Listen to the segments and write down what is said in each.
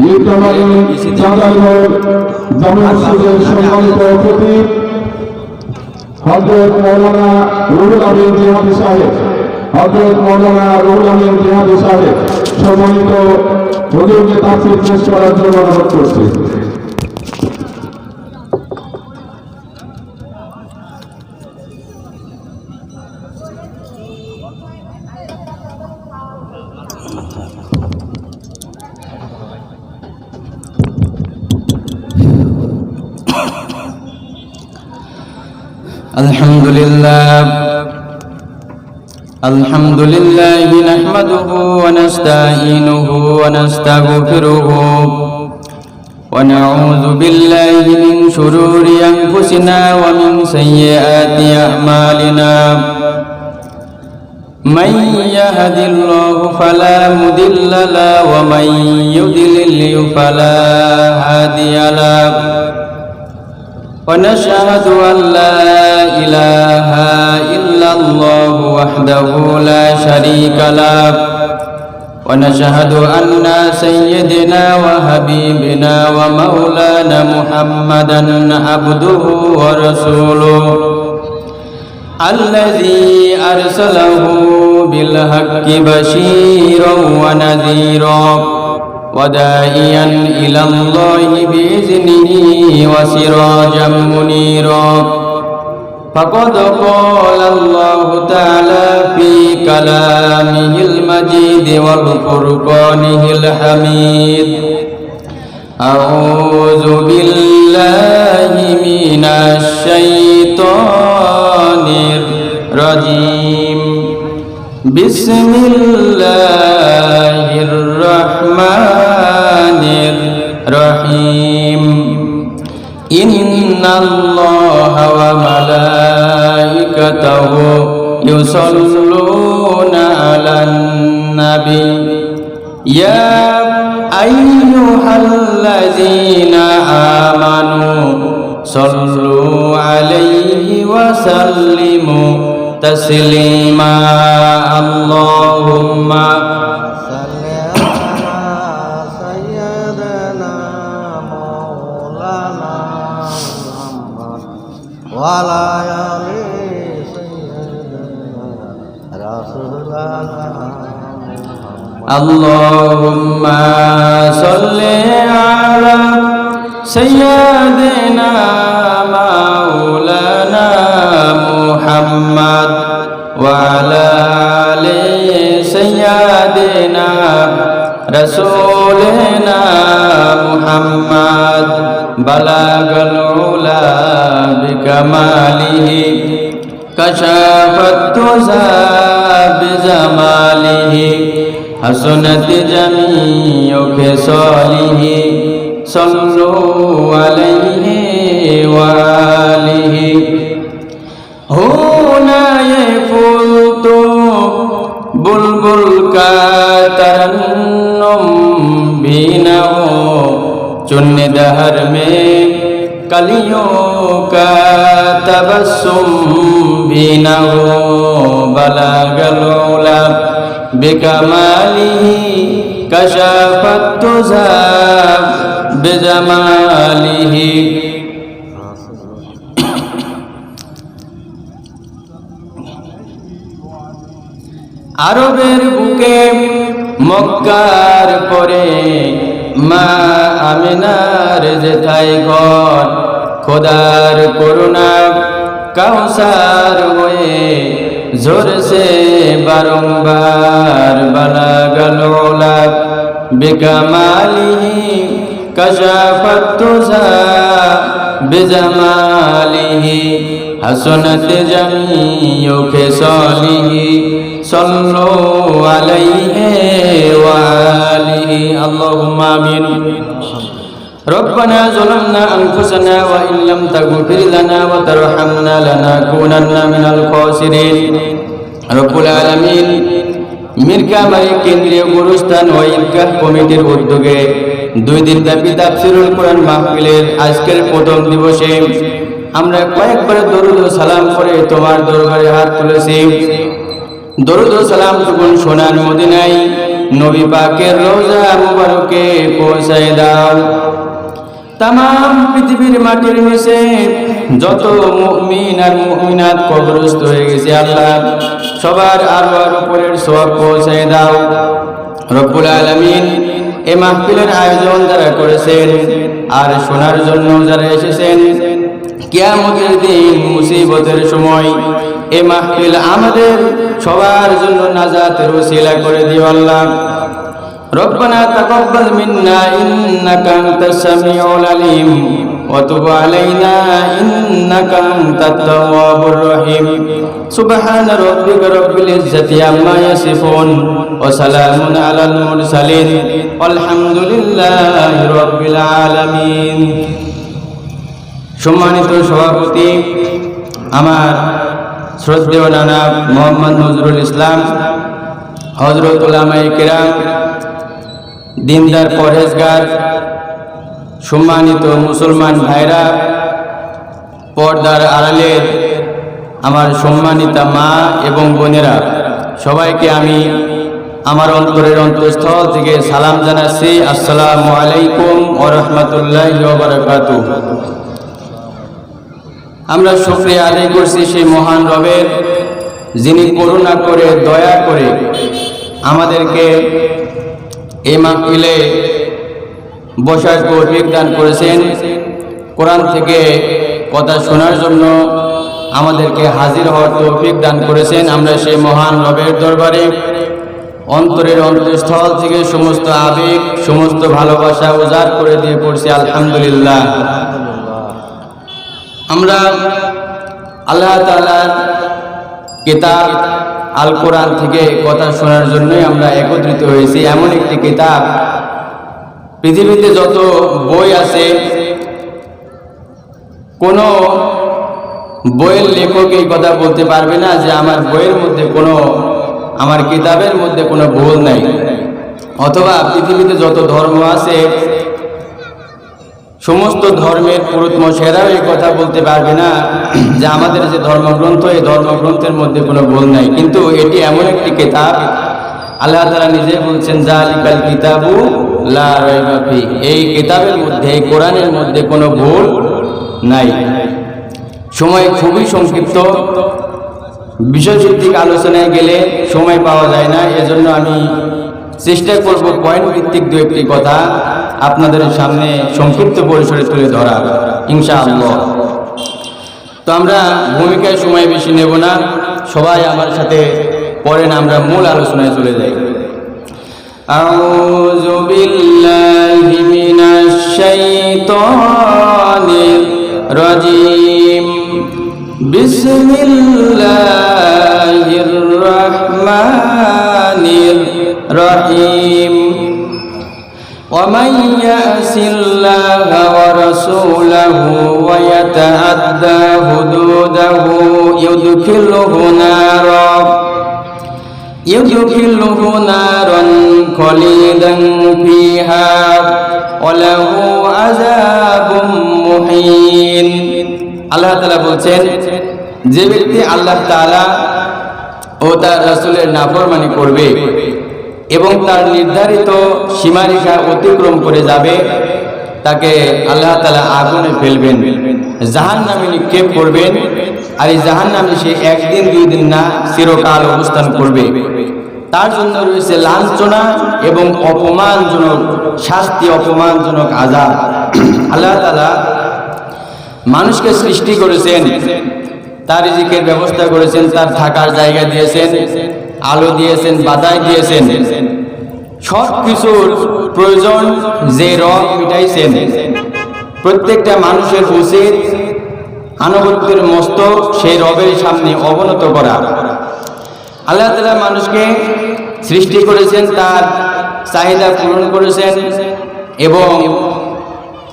লিপ্তমালী চাঁদাইগড় জামে মসজিদের সম্মানিত অতিথি হযরত মাওলানা রুহুল আমিন জিহাদি সাহেব, হযরত মাওলানা রুহুল আমিন জিহাদি সাহেব সম্মানিত হুজুরকে তাফসীর পেশ করার জন্য অনুরোধ করছি। الحمد لله نحمده ونستعينه ونستغفره ونعوذ بالله من شرور أنفسنا ومن سيئات أعمالنا من يهد الله فلا مضل له ومن يضلل فلا هادي له ونشهد أن لا إله إلا الله وحده لا شريك له ونشهد أن سيدنا وحبيبنا ومولانا محمدا عبده ورسوله الذي أرسله بالحق بشيرا ونذيرا وداعيا إلى الله بإذنه وسراجا منيرا فقد قال الله تعالى في كلامه المجيد والفرقانه الحميد أعوذ بالله من الشيطان الرجيم بسم الله الرحمن الرحيم إن الله وملائكته يصلون على النبي يا أيها الذين آمنوا صلوا عليه وسلموا تسليما اللهم صل على سيدنا مولانا محمد وعلى آل سيدنا رسولنا اللهم صل على سيدنا مولانا محمد وعلى آل سيدنا رسولنا محمد بلغ العلا بكماله كشف الدجى بجماله حسنت جميع خصاله صلوا عليه وآله هنا يفوت بلبل کا ترنم بھی نہ ہو چن دہر میں کلیوں کا تبسم بھی نہ ہو بلغ العلا بکمالہ کشف الدجى بجمالہ আরবের বুকে মক্কার পরে মা আমিনার যেথায় ঘর খোদার করুণা কাউসার হয়ে ঝরছে বারংবার বালাগাল উলা বিকামালিহি কাশাফাত দুজা বিজামালিহি হাসনাত জামিউ খিসালিহি সাল্লু আলাইহি ওয়া আলিহি আল্লাহুম্মা আমিন ربنا ظلمنا أنفسنا وإن لم تغفر لنا وترحمنا لنكونن من الخاسرين رب العالمين মিরকামারী কেন্দ্রীয় গুরুস্থান ও ঈদগাহ কমিটির উদ্যোগে 2 দিন ব্যাপী তাফসীরুল কোরআন মাহফিলের আজকের প্রথম দিবসে আমরা কয়েকবার দরুদ ও সালাম করে তোমার দরবারে হাত তুলেছি। দরুদ ও সালাম টুকুন সোনার মদিনায় নবী পাকের রওজা মুবারকে পৌঁছায় দাও। তাম পৃথিবীর মাটির নিচে যত মুমিন আর মুমিনাত কবরস্থ হয়ে গেছে আল্লাহ সবার আরওয়ার উপরের সওয়াব পৌঁছায় দাও রব্বুল আলামিন। এই মাহফিলের আয়োজন যারা করেছেন আর শোনার জন্য যারা এসেছেন, কিয়ামতের দিন মুসিবতের সময় এই মাহফিল আমাদের সবার জন্য নাজাতের ওসিলা করে দিও আল্লাহ। ربنا تقبل منا إنك أنت السميع العليم وتب علينا إنك أنت التواب الرحيم سبحان ربك رب العزة عما يصفون وسلام على المرسلين والحمد لله رب العالمين। সম্মানিত সভাপতি আমার শ্রদ্ধেয় নানা মোহাম্মদ নজরুল ইসলাম, হযরত উলামায়ে কেরাম, দিনদার পরহেজগার, সম্মানিত মুসলমান ভাইরা, পর্দার আড়ালের আমার সম্মানিতা মা এবং বোনেরা, সবাইকে আমি আমার অন্তরের অন্তঃস্থল থেকে সালাম জানাচ্ছি। আসসালামু আলাইকুম ওয়া রাহমাতুল্লাহি ওয়া বারাকাতুহু। আমরা শুকরিয়া আদায় করছি সেই মহান রবের, যিনি করুণা করে দয়া করে আমাদেরকে এই মাহফিলে বসার তৌফিক দান করেছেন, কোরআন থেকে কথা শোনার জন্য আমাদেরকে হাজির হওয়ার তৌফিক দান করেছেন। আমরা সেই মহান রবের দরবারে অন্তরের অন্তঃস্থল থেকে সমস্ত আবেগ, সমস্ত ভালোবাসা উজাড় করে দিয়ে পড়ছি আলহামদুলিল্লাহ। আমরা আল্লাহ তাআলার কিতাব আল কোরআন থেকে কথা শোনার জন্যই আমরা একত্রিত হয়েছি। এমন একটি কিতাব, পৃথিবীতে যত বই আছে কোনো বইয়ের লেখক এই কথা বলতে পারবে না যে আমার বইয়ের মধ্যে কোনো, আমার কিতাবের মধ্যে কোনো ভুল নাই। অথবা পৃথিবীতে যত ধর্ম আছে সমস্ত ধর্মের পুরুতমশেরাও এই কথা বলতে পারবে না যে আমাদের যে ধর্মগ্রন্থ, এই ধর্মগ্রন্থের মধ্যে কোনো ভুল নাই। কিন্তু এটি এমন একটি কিতাব, আল্লাহ তাআলা নিজে বলছেন যালিকাল কিতাবু লা রাইবা ফিহি, এই কিতাবের মধ্যে, এই কোরআনের মধ্যে কোনো ভুল নাই। সময় খুবই সংক্ষিপ্ত, বিষয়ভিত্তিক আলোচনায় গেলে সময় পাওয়া যায় না, এজন্য আমি চেষ্টা করব পয়েন্ট ভিত্তিক দু একটি কথা আপনাদের সামনে সংক্ষিপ্ত পরিসরে তুলে ধরা ইনশাআল্লাহ। তো আমরা ভূমিকায় সময় বেশি নেব না, সবাই আমার সাথে পড়েন, আমরা মূল আলোচনায় চলে যাই। আউযু বিল্লাহি মিনাশ শাইতানির রাজিম বিসমিল্লাহির রাহমানির রহিম ومن يعص الله ورسوله ويتعدى حدوده يدخله نارا خالدا فيها وله عذاب مهين। আল্লাহ তাআলা বলছেন, যে ব্যক্তি আল্লাহ তাআলা ও তার রাসূলের নাফরমানি করবে এবং তার নির্ধারিত সীমারেখা অতিক্রম করে যাবে, তাকে আল্লাহ তাআলা আগুনে ফেলবেন, জাহান্নামে নিক্ষেপ করবেন। আর এই জাহান্নামে সে একদিন দুই দিন না, চিরকাল অবস্থান করবে। তার জন্য রয়েছে লাঞ্ছনা এবং অপমানজনক শাস্তি, অপমানজনক আযাব। আল্লাহ তাআলা মানুষকে সৃষ্টি করেছেন, তার রিজিকের ব্যবস্থা করেছেন, তার থাকার জায়গা দিয়েছেন, আলো দিয়েছেন, বাতাস দিয়েছেন, সব কিছুর প্রয়োজন যে রব মিটাইছেন। প্রত্যেকটা মানুষের উচিত আনুগত্যের মস্তক সেই রবের সামনে অবনত করা। আল্লাহ তাআলা মানুষকে সৃষ্টি করেছেন, তার চাহিদা পূরণ করেছেন এবং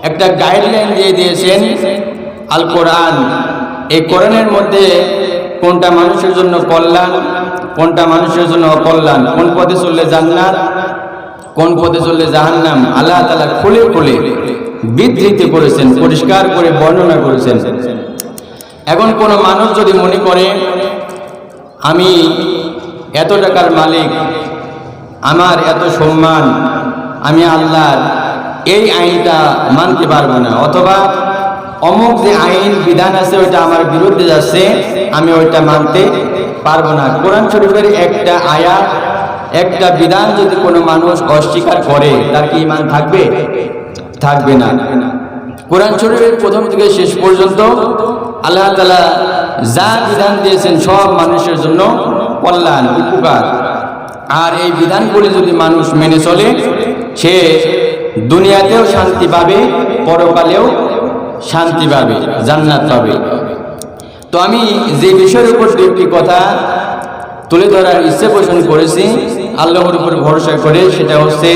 একটা গাইডলাইন দিয়ে দিয়েছেন আল কোরআন। এই কোরআনের মধ্যে কোনটা মানুষের জন্য কল্যাণ, কোনটা মানুষের জন্য অকল্যাণ, কোন পথে চললে জান্নাত, কোন পথে চললে জাহান্নাম, আল্লাহ তাআলা খুলে খুলে বিধৃত করেছেন, পরিষ্কার করে বর্ণনা করেছেন। এখন কোনো মানুষ যদি মনে করে আমি এত টাকার মালিক, আমার এত সম্মান, আমি আল্লাহর এই আইনটা মানতে পারবো না, অথবা অমুক যে আইন বিধান আছে ওইটা আমার বিরুদ্ধে যাচ্ছে, আমি ওইটা মানতে পারবো না। কোরআন শরীফের একটা আয়াত, একটা বিধান যদি কোনো মানুষ অস্বীকার করে, তার কি ঈমান থাকবে? থাকবে না। কোরআন শরীফের প্রথম থেকে শেষ পর্যন্ত আল্লাহ তাআলা যা বিধান দিয়েছেন সব মানুষের জন্য কল্যাণ, উপকার। আর এই বিধানগুলি যদি মানুষ মেনে চলে, সে দুনিয়াতেও শান্তি পাবে, পরকালেও শান্তি পাবে, জান্নাত পাবে। তো আমি যে বিষয়ের উপর একটি কথা তুলে ধরার ইচ্ছে পোষণ করেছি আল্লাহর উপর ভরসা করে, সেটা হচ্ছে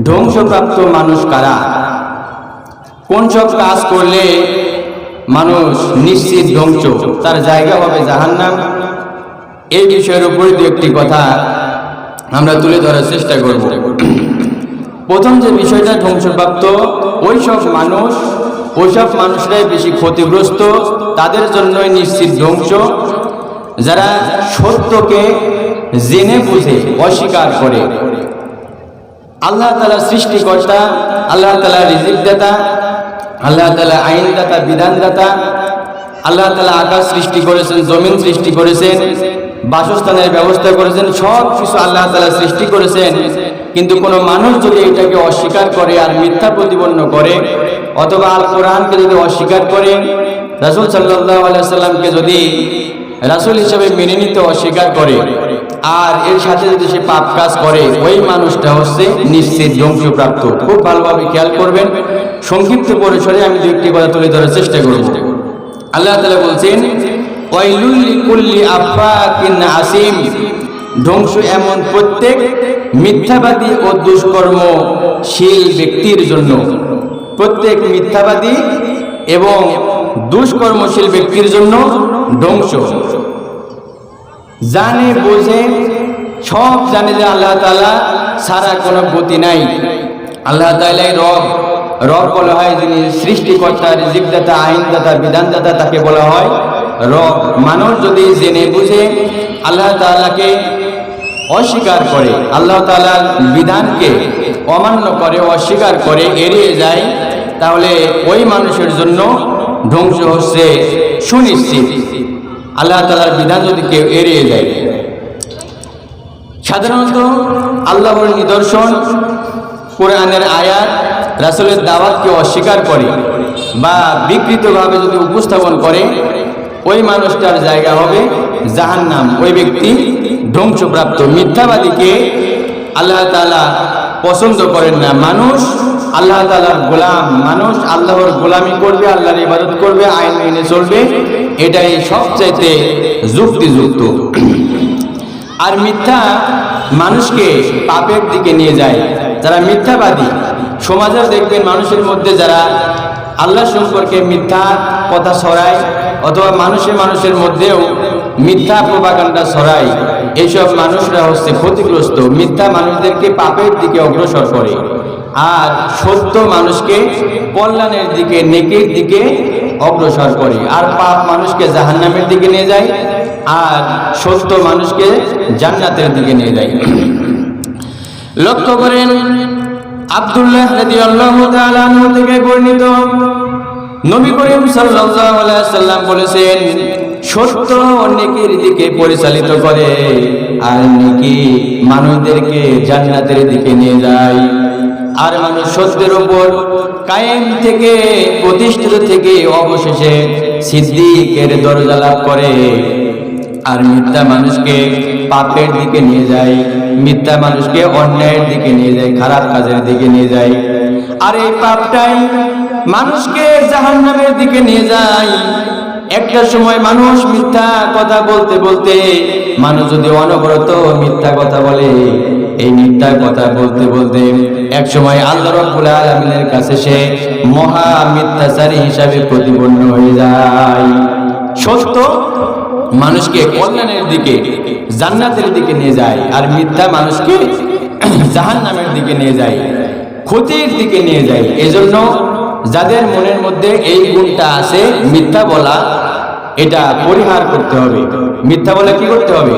ধ্বংসপ্রাপ্ত মানুষ কারা, কোন সব কাজ করলে মানুষ নিশ্চিত ধ্বংস, তার জায়গা হবে জাহান্নাম। এই বিষয়ের উপরে দু একটি কথা আমরা তুলে ধরার চেষ্টা করব। প্রথম যে বিষয়টা ধ্বংসপ্রাপ্ত, ওইসব মানুষরাই বেশি ক্ষতিগ্রস্ত, তাদের জন্যই নিশ্চিত ধ্বংস। যারা সত্যকে জেনে বুঝে অস্বীকার করে। আল্লাহ তাআলা সৃষ্টিকর্তা, আল্লাহ তাআলা রিজিকদাতা, আল্লাহ তাআলা আইনদাতা, বিধানদাতা। আল্লাহ তাআলা আকাশ সৃষ্টি করেছেন, জমিন সৃষ্টি করেছেন, বাসস্থানের ব্যবস্থা করেছেন, সব কিছু আল্লাহ তাআলা সৃষ্টি করেছেন। কিন্তু কোনো মানুষ যদি এটাকে অস্বীকার করে আর মিথ্যা প্রতিপন্ন করে, অথবা আল কোরআনকে যদি অস্বীকার করে, রাসূল সাল্লাল্লাহু আলাইহি সাল্লামকে যদি রাসূল হিসেবে মেনে নিতে অস্বীকার করে, আর এর সাথে যদি সে পাপ কাজ করে, ওই মানুষটা হচ্ছে নিশ্চিত ধ্বংসপ্রাপ্ত। খুব ভালোভাবে খেয়াল করবেন। সংক্ষিপ্ত পরিসরে আমি দু একটি কথা তুলে ধরার চেষ্টা করব। আল্লাহ তাআলা বলছেন, ওয়াইলুল লিকুল্লি আফাকিন আসিম, ধ্বংস এমন প্রত্যেক মিথ্যাবাদী ও দুষ্কর্মশীল ব্যক্তির জন্য। প্রত্যেক মিথ্যাবাদী এবং দুষ্কর্মশীল ব্যক্তির জন্য ধ্বংস। জানে বোঝে, সব জানে যে আল্লাহ তাআলা ছাড়া কোনো গতি নাই। আল্লাহ তাআলাই রব বলা হয় যিনি সৃষ্টিকর্তা, রিজিকদাতা, আইনদাতা, বিধানদাতা, তাকে বলা হয় রব। মানুষ যদি জেনে বুঝে আল্লাহ তাআলাকে অস্বীকার করে, আল্লাহ তাআলার বিধানকে অমান্য করে, অস্বীকার করে, এড়িয়ে যায়, তাহলে ওই মানুষের জন্য ধ্বংস হচ্ছে সুনিশ্চিত। আল্লাহ তাআলার বিধান যদি কেউ এড়িয়ে যায়। সাধারণত আল্লাহর নিদর্শন, কোরআনের আয়াত, রাসূলের দাওয়াতকে অস্বীকার করে বা বিকৃতভাবে যদি উপস্থাপন করে, ওই মানুষটার জায়গা হবে জাহান্নাম। ওই ব্যক্তি ধ্বংসপ্রাপ্ত। মিথ্যাবাদীকে আল্লাহ তাআলা পছন্দ করেন না। মানুষ আল্লাহ তাআলার গোলাম, মানুষ আল্লাহর গোলামি করবে, আল্লাহর ইবাদত করবে, আইন মেনে চলবে, এটাই সবচাইতে যুক্তিযুক্ত। আর মিথ্যা মানুষকে পাপের দিকে নিয়ে যায়। যারা মিথ্যাবাদী, সমাজের দেখবেন মানুষের মধ্যে যারা আল্লাহ সম্পর্কে মিথ্যা কথা ছড়ায়, অথবা মানুষের মধ্যেও মিথ্যা প্রপাগান্ডা ছড়ায়, এইসব মানুষরা হচ্ছে ক্ষতিগ্রস্ত। মিথ্যা মানুষদেরকে পাপের দিকে অগ্রসর করে, আর সত্য মানুষকে কল্যাণের দিকে, নেকির দিকে অগ্রসর করে। আর পাপ মানুষকে জাহান্নামের দিকে নিয়ে যায়, আর সত্য মানুষকে জান্নাতের দিকে নিয়ে যায়। লক্ষ্য করেন, আব্দুল্লাহ রাদিয়াল্লাহু তাআলা আনহু থেকে বর্ণিত, নবী করিম সাল্লাল্লাহু আলাইহি ওয়াসাল্লাম বলেছেন, সত্য নেকির দিকে পরিচালিত করে, আর নেকি মানুষদেরকে জান্নাতের দিকে নিয়ে যায়। আর মানুষ সত্যের উপর কায়েম থেকে, প্রতিষ্ঠিত থেকে অবশেষে সিদ্দিকের দরজা লাভ করে। আর মিথ্যা মানুষকে পাপের দিকে নিয়ে যায়, মিথ্যা মানুষকে অন্যায়ের দিকে নিয়ে যায়, খারাপ কাজের দিকে নিয়ে যায়। আর এই পাপটাই মানুষকে জাহান্নামের দিকে নিয়ে যায়। একটা সময় মানুষ মিথ্যা কথা বলতে বলতে, মানুষ যদি অনবরত মিথ্যা কথা বলে, এই মিথ্যা কথা বলতে বলতে এক সময় আল্লাহ রাব্বুল আলামিনের কাছে সে মহা মিথ্যাচারী হিসাবে প্রতিপন্ন হয়ে যায়। সত্য মানুষকে কল্যাণের দিকে, জান্নাতের দিকে নিয়ে যায়, আর মিথ্যা মানুষকে জাহান্নামের দিকে নিয়ে যায়, ক্ষতির দিকে নিয়ে যায়। এজন্য যাদের মনের মধ্যে এই গুণটা আছে, মিথ্যা বলা, এটা পরিহার করতে হবে। মিথ্যা বলে কি করতে হবে?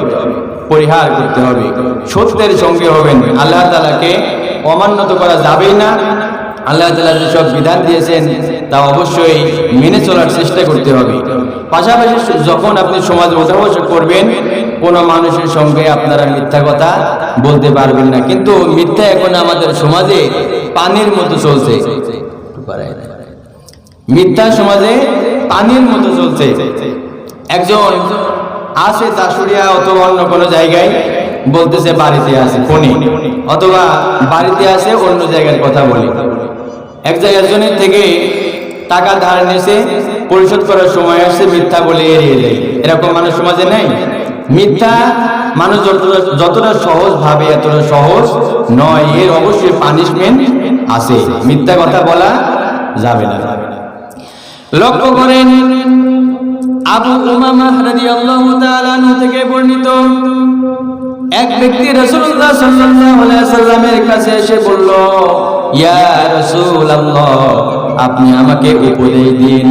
পরিহার করতে হবে, সত্যের সঙ্গে হবেন। আল্লাহ তাআলাকে অমান্য করা যাবেই না। আল্লাহ তাআলা যেসব বিধান দিয়েছেন তা অবশ্যই মেনে চলার চেষ্টা করতে হবে। পাশাপাশি যখন আপনি সমাজে ওঠা বসা করবেন, কোনো মানুষের সঙ্গে আপনারা মিথ্যা কথা বলতে পারবেন না। কিন্তু মিথ্যা এখন আমাদের সমাজে পানির মতো চলছে। মিথ্যা সমাজে পানির মতো চলছে। একজন আছে দাসুরিয়া অথবা অন্য কোনো জায়গায়, বলতেছে বাড়িতে আছে ফোনে, অথবা বাড়িতে আছে অন্য জায়গার কথা বলে। এক জায়গার জনের থেকে টাকা ধার নিয়েছে, পরিশোধ করার সময় আসছে, মিথ্যা বলে এড়িয়ে যায়। এরকম মানুষ সমাজে নাই। মিথ্যা মানুষ যতটা সহজ ভাবে এতটা সহজ নয়, এর অবশ্যই পানিশমেন্ট আছে। মিথ্যা কথা বলা যাবে না। লক্ষ্য করেন, আবু উমামা রাদিয়াল্লাহু তাআলা আনহু থেকে বর্ণিত, এক ব্যক্তি রাসূলুল্লাহ সাল্লাল্লাহু আলাইহি ওয়াসাল্লামের কাছে এসে বলল, ইয়া রাসূলুল্লাহ, আপনি আমাকে উপদেশ দিন।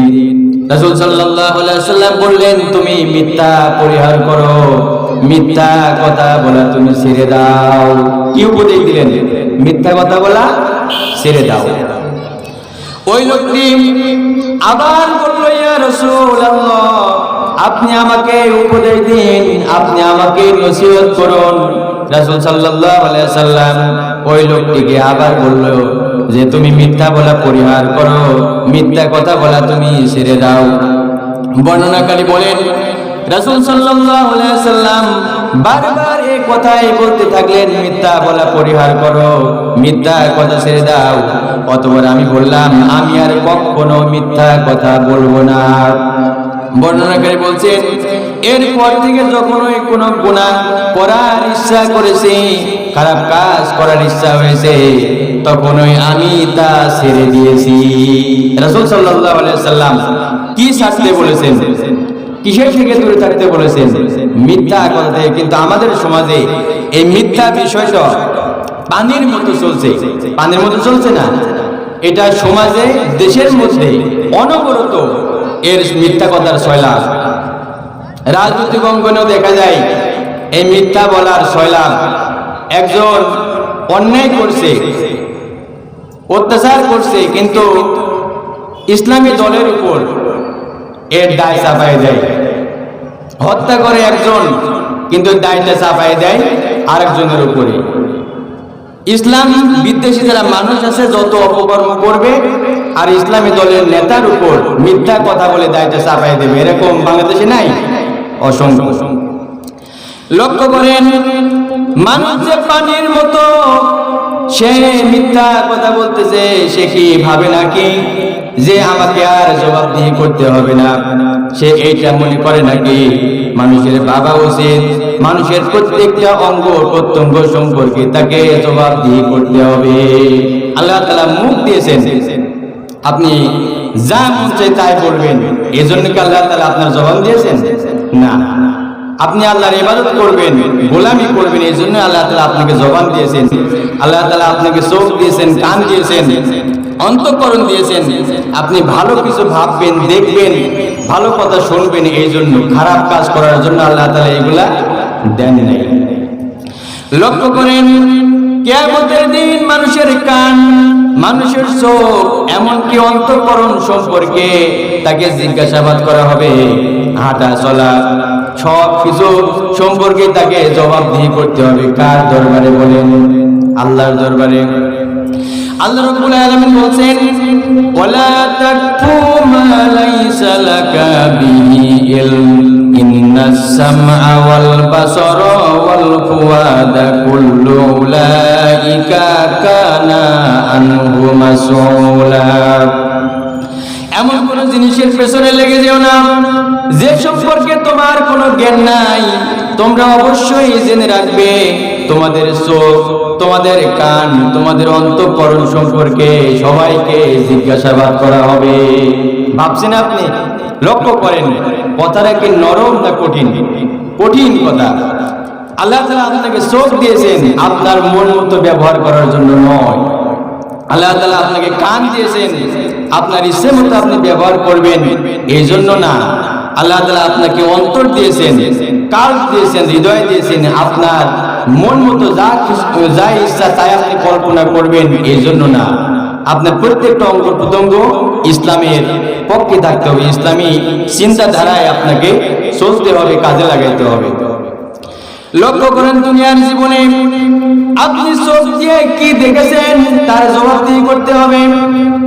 রাসূল সাল্লাল্লাহু আলাইহি ওয়াসাল্লাম বললেন, তুমি মিথ্যা পরিহার করো, মিথ্যা কথা বলা তুমি ছেড়ে দাও। কি উপদেশ দিলেন? মিথ্যা কথা বলা ছেড়ে দাও। ওই লোকটি আবার বলল, ইয়া রাসূলুল্লাহ, আপনি আমাকে উপদেশ দিন, আপনি আমাকে নসিহত করুন। রাসূল সাল্লাল্লাহু আলাইহি ওয়াসাল্লাম ওই লোকটিকে আবার বলল যে তুমি মিথ্যা বলা পরিহার করো, মিথ্যা কথা বলা তুমি ছেড়ে দাও। বর্ণনাকারী বলেন, রাসূল সাল্লাল্লাহু আলাইহি ওয়াসাল্লাম বারবার এই কথাই বলতে থাকলেন, মিথ্যা বলা পরিহার করো, মিথ্যা কথা ছেড়ে দাও। অতঃপর আমি বললাম, আমি আর কখনো মিথ্যা কথা বলবো না। বর্ণনাকারী বলছেন, এরপর থেকে যখন ওই কোনো গুনাহ করার ইচ্ছা করেছি, খারাপ কাজ করার ইচ্ছা হয়েছে, তখনই আমি তা ছেড়ে দিয়েছি। রাসূল সাল্লাল্লাহু আলাইহি ওয়াসাল্লাম কি ছাড়তে বলেছেন? কিসের থেকে দূরে থাকতে বলেছেন? মিথ্যা কথা থেকে। কিন্তু আমাদের সমাজে এই মিথ্যা বিষয়টা পানির মতো চলছে। পানির মতো চলছে না, এটা সমাজে, দেশের মধ্যে অনবরত এর মিথ্যা কথার সয়লাব। রাজনৈতিক অঙ্গনেও দেখা যায় এই মিথ্যা বলার সয়লাব। একজন অন্যায় করছে, অত্যাচার করছে, কিন্তু ইসলামী দলের উপর এর দায় চাপাই দেয়। হত্যা করে একজন, কিন্তু দায়টা চাপাই দেয় আরেকজনের উপরে। ইসলাম বিদ্বেষী যারা মানুষ আছে যত অপকর্ম করবে, আর ইসলামী দলের নেতার উপর মিথ্যা কথা বলে দায়টা চাপাই দেবে। এরকম বাংলাদেশে নাই? অসংখ্য। লক্ষ্য করেন, মানুষ যে পানির মতো, সে মিথ্যা কথা বলতেছে, সে কি ভাবে নাকি যে আমাকে আর জবাবদিহি করতে হবে না? সে এইটা মনে করে নাকি মানুষের ভাবা উচিত মানুষের প্রত্যেকটা অঙ্গ প্রত্যঙ্গ সম্পর্কে তাকে জবাবদিহি করতে হবে? আল্লাহ তাআলা মুখ দিয়েছেন, আপনি যা মন চায় তাই বলবেন। এই জন্য কি আল্লাহ তাআলা আপনার জবান দিয়েছেন? না। আপনি আল্লাহর ইবাদত করবেন, গোলামি করবেন, এই জন্য আল্লাহ তাআলা আপনাকে জবান দিয়েছেন। আল্লাহ তাআলা আপনাকে চোখ দিয়েছেন, কান দিয়েছেন, অন্তঃকরণ দিয়েছেন। আপনি ভালো কিছু ভাববেন, দেখবেন, ভালো কথা শুনবেন। এই জন্য খারাপ কাজ করার জন্য আল্লাহ তাআলা এগুলা দেন নাই। লক্ষ্য করেন, কিয়ামতের দিন মানুষের কান, মানুষের চোখ, এমনকি অন্তঃকরণ সম্পর্কে তাকে জিজ্ঞাসাবাদ করা হবে। হাঁটা চলা সব কিছু সম্পর্কে তাকে জবাবদিহি করতে হবে। কার দরবারে বলেন? আল্লাহর দরবারে। আল্লাহ রাব্বুল আলামিন বলেন, ওয়ালা তাকফু মা লাইসা লাকা বিহি ইলম ইন্নাস সামআ ওয়াল বাসারা ওয়াল ফুআদা কুল্লু উলাইকা কানা আনহু মাসউলা। এমন কোন জিনিসের পেছনে লেগে যেও না যে সম্পর্কে তোমার কোনো জ্ঞান নাই। তোমরা অবশ্যই জেনে রাখবে, তোমাদের চোখ, তোমাদের কান, তোমাদের অন্তঃকরণ সম্পর্কে সবাইকে জিজ্ঞাসাবাদ করা হবে। ভাবছেন আপনি? লক্ষ্য করেন, কথাটা কি নরম না কঠিন? কঠিন কথা। আল্লাহ তাআলা আপনাকে চোখ দিয়েছেন আপনার মন মতো ব্যবহার করার জন্য নয়। আল্লাহ তাআলা আপনাকে কান দিয়েছেন আপনার ইচ্ছে মতো আপনি ব্যবহার করবেন এই জন্য না। আল্লাহ তাআলা আপনাকে অন্তর দিয়েছেন কাল দিয়েছেন, হৃদয় দিয়েছেন, আপনার মন মতো যা ইচ্ছা তাই আপনি কল্পনা করবেন এই জন্য না। আপনার প্রত্যেকটা অঙ্গ প্রত্যঙ্গ ইসলামের পক্ষে থাকতে হবে, ইসলামী চিন্তাধারায় আপনাকে চলতে হবে, কাজে লাগাইতে হবে। লক্ষ্য করেন দুনিয়ার জীবনে আপনি চোখ দিয়ে কি দেখেছেন তার জবাবদিহি করতে হবে।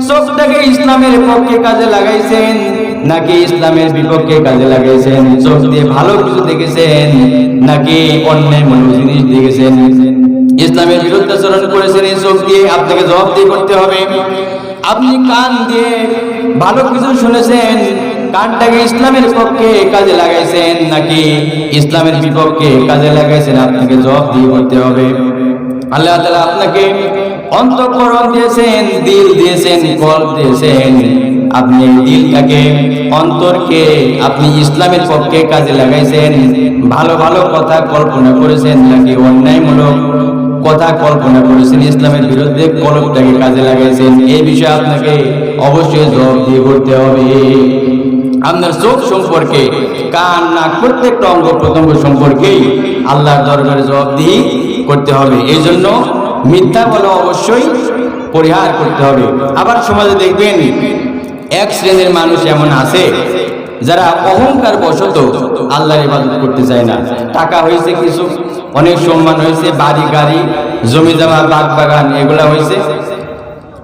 চোখটাকে ইসলামের পক্ষে কাজে লাগাইছেন নাকি ইসলামের বিপক্ষে কাজে লাগাইছেন? চোখ দিয়ে ভালো কিছু দেখেছেন নাকি অন্যায়মূলক জিনিস দেখেছেন? ইসলামের বিরুদ্ধাচরণ করেছেন এই চোখ দিয়ে, আপনাকে জবাবদিহি করতে হবে। আপনি কান দিয়ে ভালো কিছু শুনেছেন, কানটাকে ইসলামের পক্ষে কাজে লাগাইছেন নাকি ইসলামের বিপক্ষে কাজে লাগাইছেন, আপনাকে জবাবদিহি করতে হবে। আল্লাহ তাআলা আপনাকে অন্তঃকরণ দিয়েছেন, দিল দিয়েছেন, কল্প দিয়েছেন। আপনি দিলটাকে, অন্তরকে আপনি ইসলামের পক্ষে কাজে লাগাইছেন, ভালো ভালো কথা কল্পনা করেছেন নাকি অন্যায়মূলক কথা কল্পনা করেছেন, ইসলামের বিরুদ্ধে কলমটাকে কাজে লাগাইছেন? এই বিষয়ে আপনাকে অবশ্যই জবাবদিহি করতে হবে। আপনার চোখ সম্পর্কে, কান, নাক, প্রত্যেকটা অঙ্গ প্রত্যঙ্গ সম্পর্কেই আল্লাহর দরবারে জবাবদিহি করতে হবে। এই জন্য মিথ্যা বলা অবশ্যই পরিহার করতে হবে। আবার সমাজে দেখবেন এক শ্রেণীর মানুষ এমন আছে যারা অহংকার বশত আল্লাহর ইবাদত করতে চায় না। টাকা হয়েছে কিছু, অনেক সম্মান হয়েছে, বাড়ি গাড়ি, জমি জমা, বাগ বাগান এগুলা হয়েছে।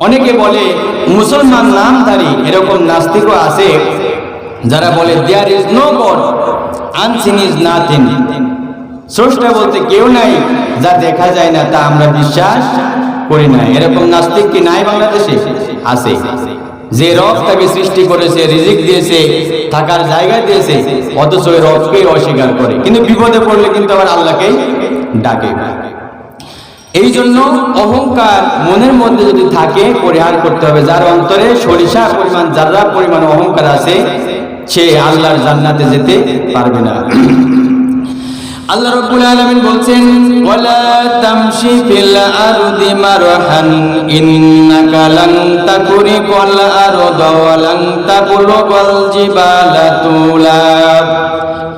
অনেকে বলে মুসলমান নামধারী, এরকম নাস্তিকও আছে যারা বলে there is no god, unseen is nothing. স্রষ্টা বলতে কেউ নাই, যা দেখা যায় না তা আমরা বিশ্বাস করি না। এরকম নাস্তিক কি নাই বাংলাদেশে? আছে। যে রব তাকে সৃষ্টি করেছে, রিজিক দিয়েছে, থাকার জায়গা দিয়েছে, অথচ ওই রবকেই অস্বীকার করে, কিন্তু বিপদে পড়লে কিন্তু আবার আল্লাহকেই ডাকে। এই জন্য অহংকার মনের মধ্যে যদি থাকে পরিহার করতে হবে। যার অন্তরে সরিষা পরিমাণ, যারা পরিমাণ অহংকার আছে, সে আল্লাহর জান্নাতে যেতে পারবে না। আল্লাহ রাব্বুল আলামিন বলছেন, ওয়ালা তামশি ফিল আরদি মারহান ইন্নাকা লান তাকরিকাল আরদা ওয়া লান তাবলুগাল জিবালা তুলা।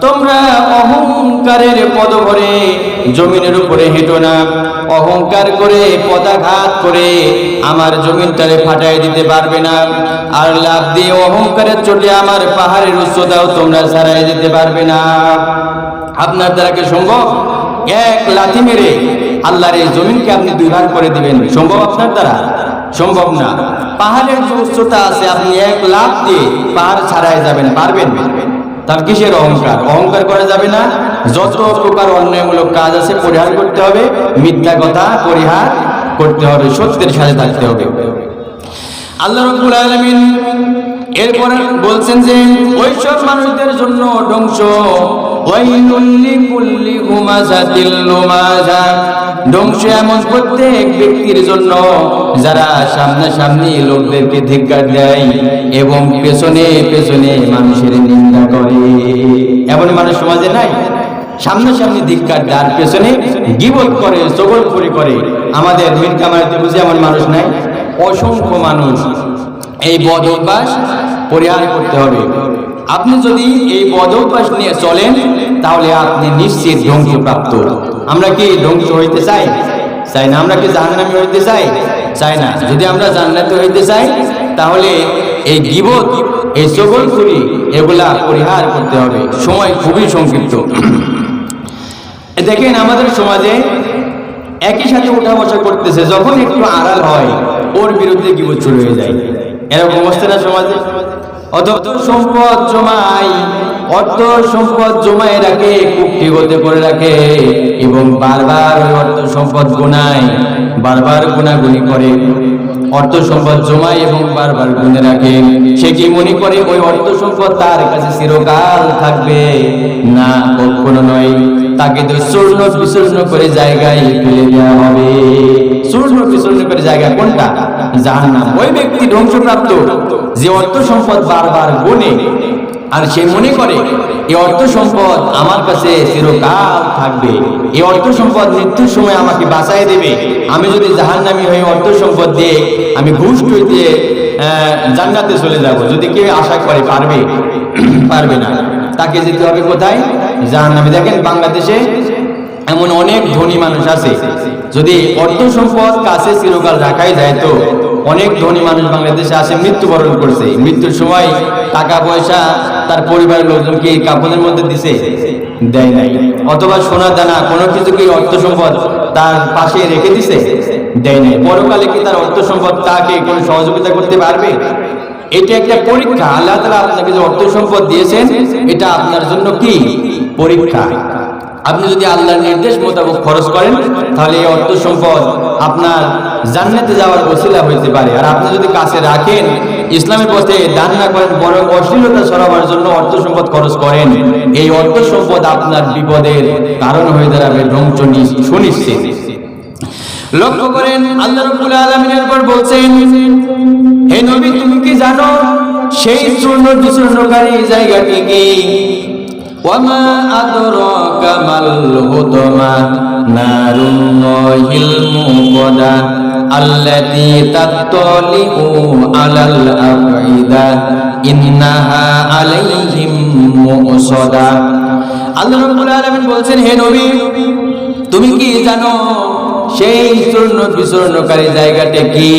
তোমরা অহংকারের পদভরে জমিনের উপরে হেঁটো না। অহংকার করে, পদাঘাত করে আমার জমিনটারে ফাটাই দিতে পারবে না। আর লাভ দিয়ে অহংকারের চোটে আমার পাহাড়ের উচ্চতাও তোমরা ছাড়াই দিতে পারবে না। আপনার দ্বারা কি সম্ভব? এক লাথি মেরে আল্লাহর এই জমিনকে আপনি দুই ভাগ করে দিবেন? সম্ভব আপনার দ্বারা? সম্ভব না। পাহাড়ের যে উচ্চতা আছে, আপনি এক লাফ দিয়ে পাহাড় ছাড়াই যাবেন, পারবেন? তার কিসের অহংকার? অহংকার করা যাবে না। যত প্রকার অন্যায়মূলক কাজ আছে পরিহার করতে হবে, মিথ্যা কথা পরিহার করতে হবে, সত্যের সাথে থাকতে হবে। আল্লাহ রাব্বুল আলামিন এরপরে বলছেন যে ওই সব মানুষদের জন্য ধ্বংস, ওয়াইলুল লিকুল্লি হুমাযাতিল লুমাযা। ধ্বংস এমন প্রত্যেক ব্যক্তির জন্য যারা সামনাসামনি লোকদেরকে ধিক্কার দেয় এবং পেছনে পেছনে মানুষের নিন্দা করে। এমন মানুষ সমাজে নাই? সামনাসামনি ধিক্কার দেয় আর পেছনে গীবত করে, চগলখড়ি করে। আমাদের মিরকামারিতে বুঝি এমন মানুষ নাই? অসংখ্য মানুষ। এই বদ অভ্যাস পরিহার করতে হবে। আপনি যদি এই বদ অভ্যাস নিয়ে চলেন তাহলে আপনি নিশ্চিত ধ্বংসপ্রাপ্ত। আমরা কি ধ্বংস হইতে চাই? চাই না। আমরা কি জাহান্নামী হইতে চাই? চাই না। যদি আমরা জান্নাতে হইতে চাই তাহলে এই গীবত, এই চগলখড়ি এগুলা পরিহার করতে হবে। সময় খুবই সংক্ষিপ্ত। দেখেন আমাদের সমাজে একই সাথে উঠা বসা করতেছে, যখন একটু আড়াল হয় ওর বিরুদ্ধে গীবত শুরু হয়ে যায়। এরকম অবস্থা না সমাজে? অর্থ সম্পদ জমায়, অর্থ সম্পদ জমায় রাখে, কুক্ষিগত করে রাখে এবং বারবার ওই অর্থ সম্পদ গুনায়, বারবার গুনাগুনি করে। অর্থ সম্পদ জমায় এবং বারবার গুনে রাখে। সে কি মনে করে ওই অর্থ সম্পদ তার কাছে চিরকাল থাকবে? না, কখনো নয়। তাকে তো চূর্ণ বিচূর্ণ করে জায়গায় ফেলে দেওয়া হবে। চূর্ণ বিচূর্ণ করে জায়গা কোনটা? জাহান্নাম। ওই ব্যক্তি ধ্বংসপ্রাপ্ত যে অর্থ সম্পদ বারবার গুনে আর সে মনে করে এই অর্থ সম্পদ আমার কাছে চিরকাল থাকবে, এই অর্থ সম্পদ মৃত্যুর সময় আমাকে বাঁচাই দেবে। আমি যদি জাহান্নামী হয়ে অর্থ সম্পদ দিয়ে আমি ঘুষ দিয়ে জান্নাতে চলে যাব, যদি কেউ আশা করে, পারবে? পারবে না। তাকে যেতে হবে কোথায়? জাহান্নামী। দেখেন বাংলাদেশে এমন অনেক ধনী মানুষ আছে, যদি অর্থ সম্পদ কাছে চিরকাল রাখাই যায় তো অনেক ধনী মানুষ বাংলাদেশে আসে মৃত্যুবরণ করছে, মৃত্যুর সময় টাকা পয়সা তার পরিবারের লোকজনকে এই কাপড়ের মধ্যে দিছে, দেয় নাই, অথবা সোনা দানা কোনো কিছু কি অর্থ সম্পদ তার পাশে রেখে দিছে, দেয় নাই। পরকালে কি তার অর্থ সম্পদ তাকে কোনো সহযোগিতা করতে পারবে? এটা একটা পরীক্ষা। আল্লাহ তাআলা আপনাকে যে অর্থ সম্পদ দিয়েছেন এটা আপনার জন্য কি পরীক্ষা। আপনি যদি আল্লাহর নির্দেশ মোতাবেক খরচ করেন তাহলে এই অর্থ সম্পদ আপনার জান্নাতে যাওয়ার ওসিলা হইতে পারে। আর আপনি যদি কাছে রাখেন, ইসলামের পথে দান না করেন, বরং অশ্লীলতা ছড়াবার জন্য অর্থ সম্পদ খরচ করেন, এই অর্থ সম্পদ আপনার বিপদের কারণ হয়ে দাঁড়াবে, ধ্বংস সুনিশ্চিত। লক্ষ্য করেন আল্লাহ রাব্বুল আলামিনের পর বলছেন, হে নবী তুমি কি জানো সেই চূর্ণ বিচূর্ণকারী জায়গাটি কি? ওয়ামা আদরাকা মাল হুতমা নারুল্লাহিল মুকদা আল্লাতী তাত্তালিউ আলাল আফইদা ইন্নাহা আলাইহিম মুসাদা। আল্লাহ রাব্বুল আলামিন বলছেন, হে নবী তুমি কি জানো সেই চূর্ণ বিচূর্ণকারী জায়গাটা কি?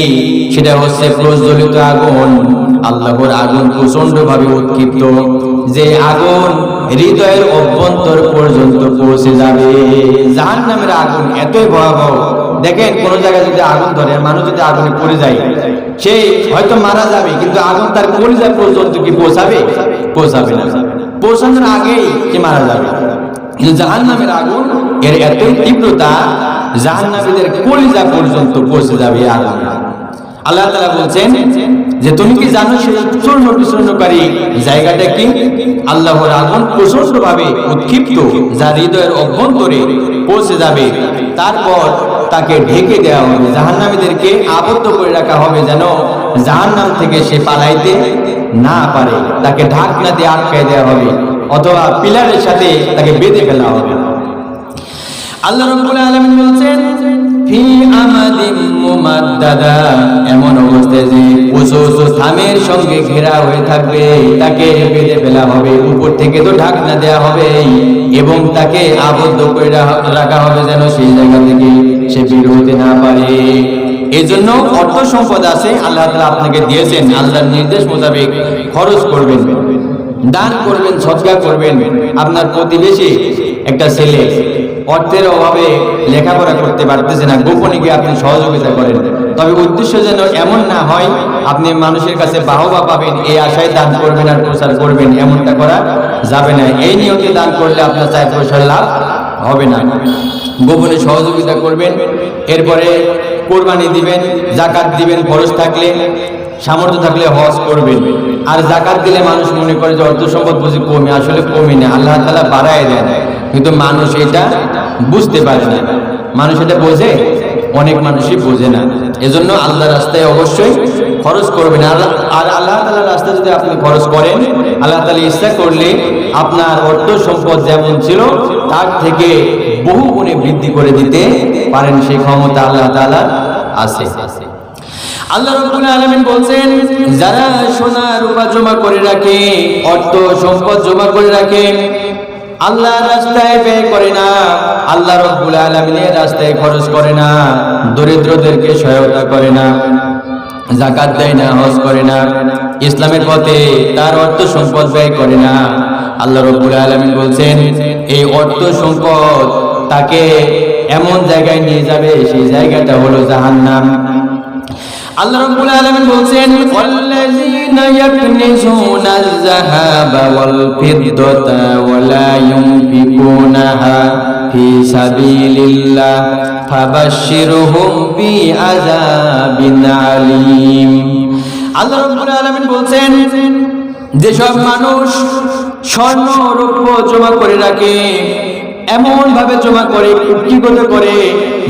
সেটা হচ্ছে প্রজ্বলিত আগুন। আল্লাহর আগুন প্রচন্ড ভাবে উৎক্ষিপ্ত, যে আগুন হৃদয়ের অভ্যন্তর পর্যন্ত পৌঁছে যাবে। জাহান্নামের আগুন এতই ভয়াবহ, দেখেন কোন জায়গায় যদি আগুন ধরে, মানুষ যদি আগুনে পড়ে যায়, সে হয়তো মারা যাবে, কিন্তু আগুন তার কলিজা পর্যন্ত কি পৌঁছাবে? পৌঁছাবে না, পৌঁছানোর আগেই সে মারা যাবে। কিন্তু জাহান্নামের আগুন এর এতই তীব্রতা, জাহান্নামীদের কলিজা পর্যন্ত পৌঁছে যাবে আগুন। আল্লাহ তাআলা বলছেন যে তুমি কি জানো সেই চূর্ণ বিচূর্ণকারী জায়গাটা কি? আল্লাহর আগুন প্রচন্ডভাবে উৎক্ষিপ্ত, যা হৃদয়ের অভ্যন্তরে পৌঁছে যাবে। তারপর তাকে ঢেকে দেওয়া হবে, জাহান্নামীদেরকে আবদ্ধ করে রাখা হবে যেন জাহান্নাম থেকে সে পালাইতে না পারে। তাকে ঢাকনা দিয়ে আটকায় দেওয়া হবে, অথবা পিলারের সাথে তাকে বেঁধে ফেলা হবে। আল্লাহ রাব্বুল আলামিন বলছেন, ফি আমাদিন মুমাদ্দাদা, এমন অবস্থায় যে উঁচু উঁচু থামের সঙ্গে ঘেরা হয়ে থাকবে, তাকে বেঁধে ফেলা হবে। উপর থেকে তো ঢাকনা দেওয়া হবে এবং তাকে আবদ্ধ করে রাখা হবে যেন সেই জায়গা থেকে সে বের হতে না পারে। এই জন্য অর্থ সম্পদ আছে, আল্লাহ তাআলা আপনাকে দিয়েছেন, আল্লাহর নির্দেশ মোতাবেক খরচ করবেন, দান করবেন, সদকা করবেন। আপনার প্রতিবেশী একটা ছেলে অর্থের অভাবে লেখাপড়া করতে পারতেছে না, গোপনে গিয়ে আপনি সহযোগিতা করেন, তবে উদ্দেশ্য যেন এমন না হয় আপনি মানুষের কাছে বাহবা পাবেন এই আশায় দান করবেন আর প্রচার করবেন, এমনটা করা যাবে না। এই নিয়তে দান করলে আপনার 4 পয়সার লাভ হবে না। গোপনে সহযোগিতা করবেন, এরপরে কোরবানি দিবেন, জাকাত দিবেন, খরচ থাকলে, সামর্থ্য থাকলে হজ করবেন। আর জাকাত দিলে মানুষ মনে করে যে অর্থ সম্পদ বুঝি কমে, আসলে কমে না, আল্লাহ তাআলা বাড়ায় দেন, কিন্তু মানুষ এটা বুঝতে পারে না। মানুষ এটা বোঝে, অনেক মানুষই বোঝে না। এজন্য আল্লাহর রাস্তায় অবশ্যই খরচ করবেন। আর আল্লাহ তাআলার রাস্তায় যদি আপনি খরচ করেন, আল্লাহ তাআলা ইচ্ছা করলে আপনার অর্থ সম্পদ যেমন ছিল তার থেকে বহু গুণে বৃদ্ধি করে দিতে পারেন, সেই ক্ষমতা আল্লাহ তাআলার আছে। আল্লাহ রাব্বুল আলামিন বলছেন, যারা সোনা রূপা জমা করে রাখে, অর্থ সম্পদ জমা করে রাখে, আল্লাহর রাস্তায় ব্যয় করে না, আল্লাহ রাব্বুল আলামিনের রাস্তায় খরচ করে না, দরিদ্রদেরকে সহায়তা করে না, যাকাত দেয় না, হজ করে না, ইসলামের পথে তার অর্থ সম্পদ ব্যয় করে না, আল্লাহ রাব্বুল আলামিন বলছেন এই অর্থ সম্পদ তাকে এমন জায়গায় নিয়ে যাবে, সেই জায়গাটা হলো জাহান্নাম। আল্লাহ রাব্বুল আলামিন বলছেন, ওয়াল্লাযীনা ইয়াকনিজুনাল যাহাবা ওয়াল ফিদ্দাতা ওয়া লা ইউনফিকুনাহা ফি সাবিলিল্লাহ ফাবাশশিরহুম বিআযাবিন আলীম। আল্লাহ রাব্বুল আলামিন বলছেন, যেসব মানুষ স্বর্ণ রৌপ্য জমা করে রাখে, এমন ভাবে জমা করে, কুক্ষিগত করে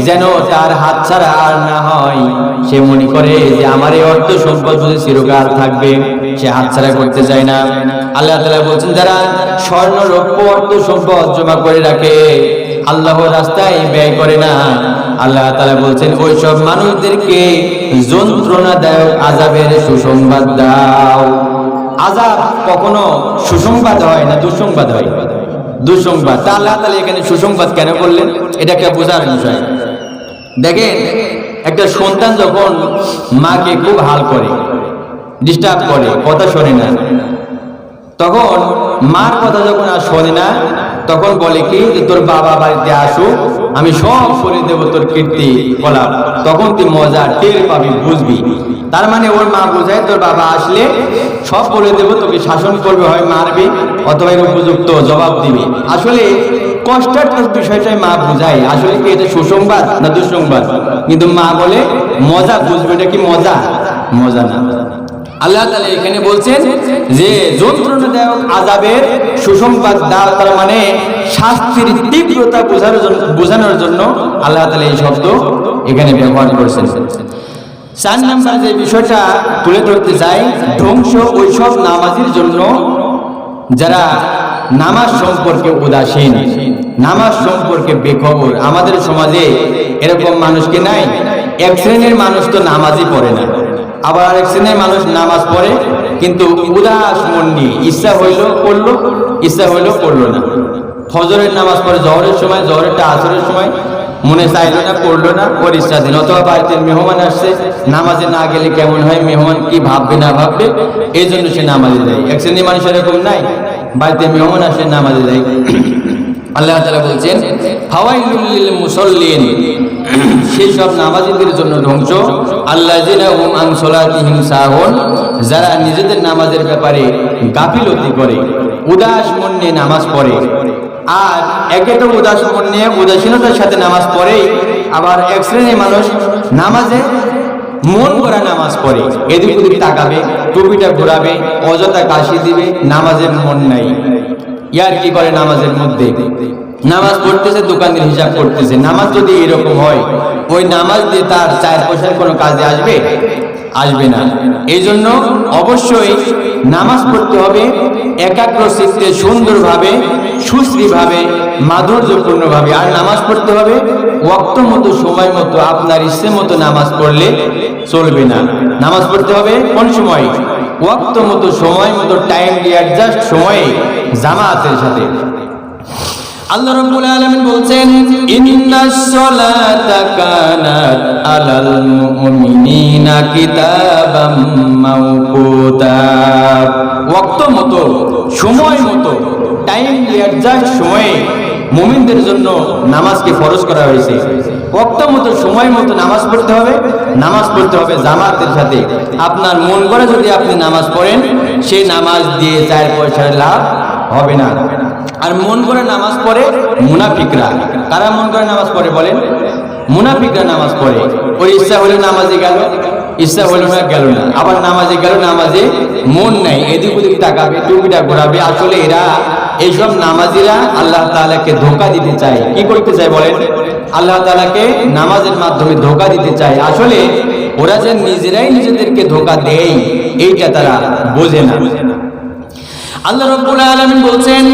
যেন তার হাত ছাড়া আর না হয়, সে মনে করে যে আমার এই অর্থ সম্পদ যদি চিরকাল থাকবে, সে হাত ছাড়া করতে চায় না। আল্লাহ তাআলা বলছেন, যারা স্বর্ণ রৌপ্য অর্থ সম্পদ জমা করে রাখে, আল্লাহর রাস্তায় ব্যয় করে না, আল্লাহ তাআলা বলছেন ওই সব মানুষদেরকে যন্ত্রণাদায়ক আযাবের সুসংবাদ দাও। আযাব কখনো সুসংবাদ হয় না, দুঃসংবাদ হয়। দুঃসংবাদ। তা আল্লাহ তাআলা এখানে সুসংবাদ কেন করলেন, এটা একটা বোঝার বিষয়। দেখেন, একটা সন্তান যখন মাকে খুব হাল করে, ডিস্টার্ব করে, কথা শোনে না, তখন মার কথা যখন আর শোনে না, তখন বলে কি যে তোর বাবা বাড়িতে আসুক, আমি সব করে দেবো তোর কীর্তি কলাপ, তখন তুই মজা টের পাবি, বুঝবি। তার মানে ওর মা বোঝায় তোর বাবা আসলে সব বলে দেবো, তোকে শাসন করবে, হয় মারবে অথবা এর উপযুক্ত জবাব দিবে। আসলে কষ্টের বিষয়টাই মা বোঝায়। আসলে কি এটা সুসংবাদ না দুঃসংবাদ? কিন্তু মা বলে মজা, বুঝবে এটা কি মজা? মজা না। আল্লাহ তাআলা এখানে বলছেন যে যন্ত্রণাদায়ক আযাবের সুসংবাদ দাও, তার মানে শাস্তির তীব্রতা বোঝানোর জন্য আল্লাহ তাআলা এই শব্দ এখানে ব্যবহার করেছেন। 4 নাম্বার যে বিষয়টা তুলে ধরতে চাই, ধ্বংস ওইসব নামাজের জন্য যারা নামাজ সম্পর্কে উদাসীন, নামাজ সম্পর্কে বেখবর। আমাদের সমাজে এরকম মানুষকে নাই? এক শ্রেণীর মানুষ তো নামাজই পড়ে না, আবার আরেক শ্রেণীর মানুষ নামাজ পড়ে কিন্তু উদাস মন নিয়ে, ইচ্ছা হইল পড়লো, ইচ্ছা হইল পড়লো না। ফজরের নামাজ পড়ে জহরের সময়, জহরেরটা আসরের সময়, মনে চাইলো না, পড়লো না, ওর ইচ্ছা দিন। অথবা বাড়িতে মেহমান আসছে, নামাজে না গেলে কেমন হয়, মেহমান কি ভাববে না ভাববে, এই জন্য সে নামাজে যায়। এক শ্রেণীর মানুষ এরকম নাই, বাড়িতে মেহমান আসে নামাজে যায়। আল্লাহ তাআলা বলছেন ফাওয়াইলুল লিল মুসাল্লিন, সেই সব নামাজীদের জন্য ধ্বংস, আল্লাযিনা হুম আন সালাতিহিম সাহুন, যারা নিজেদের নামাজের ব্যাপারে গাফিলতি করে, উদাস মন নিয়ে নামাজ পড়ে। আর একে তো উদাস মন নিয়ে উদাসীনতার সাথে নামাজ পড়ে, আবার এক শ্রেণীর মানুষ নামাজে মন করা নামাজ পড়ে, এদিক ওদিক তাকাবে, টুপিটা ঘোরাবে, অযথা কাশি দিবে, নামাজের মন নাই, ইয়ার কি করে নামাজের মধ্যে। নামাজ পড়তেছে, দোকানের হিসাব করতেছে। নামাজ যদি এরকম হয়, ওই নামাজ দিয়ে তার 4 পয়সার কোনো কাজে আসবে? আসবে না। এই জন্য অবশ্যই নামাজ পড়তে হবে একাগ্র চিত্তে, সুন্দরভাবে, সুশ্রীভাবে, মাধুর্যপূর্ণভাবে। আর নামাজ পড়তে হবে ওয়াক্ত মতো, সময় মতো। আপনার ইচ্ছে মতো নামাজ পড়লে চলবে না। নামাজ পড়তে হবে কোন সময়? ওয়াক্ত মতো, সময় মতো, টাইমলি অ্যাডজাস্ট সময়ে, জামাতের সাথে। আল্লাহ রাব্বুল আলামিন বলছেন ইন্নাস সালাতা কানাত আলাল মুমিনিনা কিতাবাম মাওকুতা, ওয়াক্ত মতো, সময় মতো, টাইমলি অ্যাডজাস্ট সময়ে মুমিনদের জন্য নামাজকে ফরজ করা হয়েছে। ওয়াক্ত মতো, সময় মতো নামাজ পড়তে হবে। নামাজ পড়তে হবে জামাতের সাথে। আপনার মন করে যদি আপনি নামাজ পড়েন, সেই নামাজ দিয়ে 4 পয়সার লাভ হবে না। আর মন করে নামাজ পড়ে মুনাফিকরা। কারা মন করে নামাজ পড়ে বলেন? মুনাফিকরা নামাজ পড়ে। ওর ইচ্ছা হলে নামাজে গেল, ইচ্ছা হলো না গেল না, আবার নামাজে গেল, নামাজে মন নাই, এদিক ওদিক তাকাবে, টুপিটা ঘোরাবে। আসলে এরা, এইসব নামাজিরা আল্লাহ তাআলাকে ধোঁকা দিতে চায়। কি করতে চায় বলেন? আল্লাহ তাআলাকে নামাজের মাধ্যমে ধোঁকা দিতে চায়। আসলে ওরা যে নিজেরাই নিজেদেরকে ধোঁকা দেয়, এইটা তারা বোঝে না। আল্লাহ রাব্বুল আলামিন বলছেন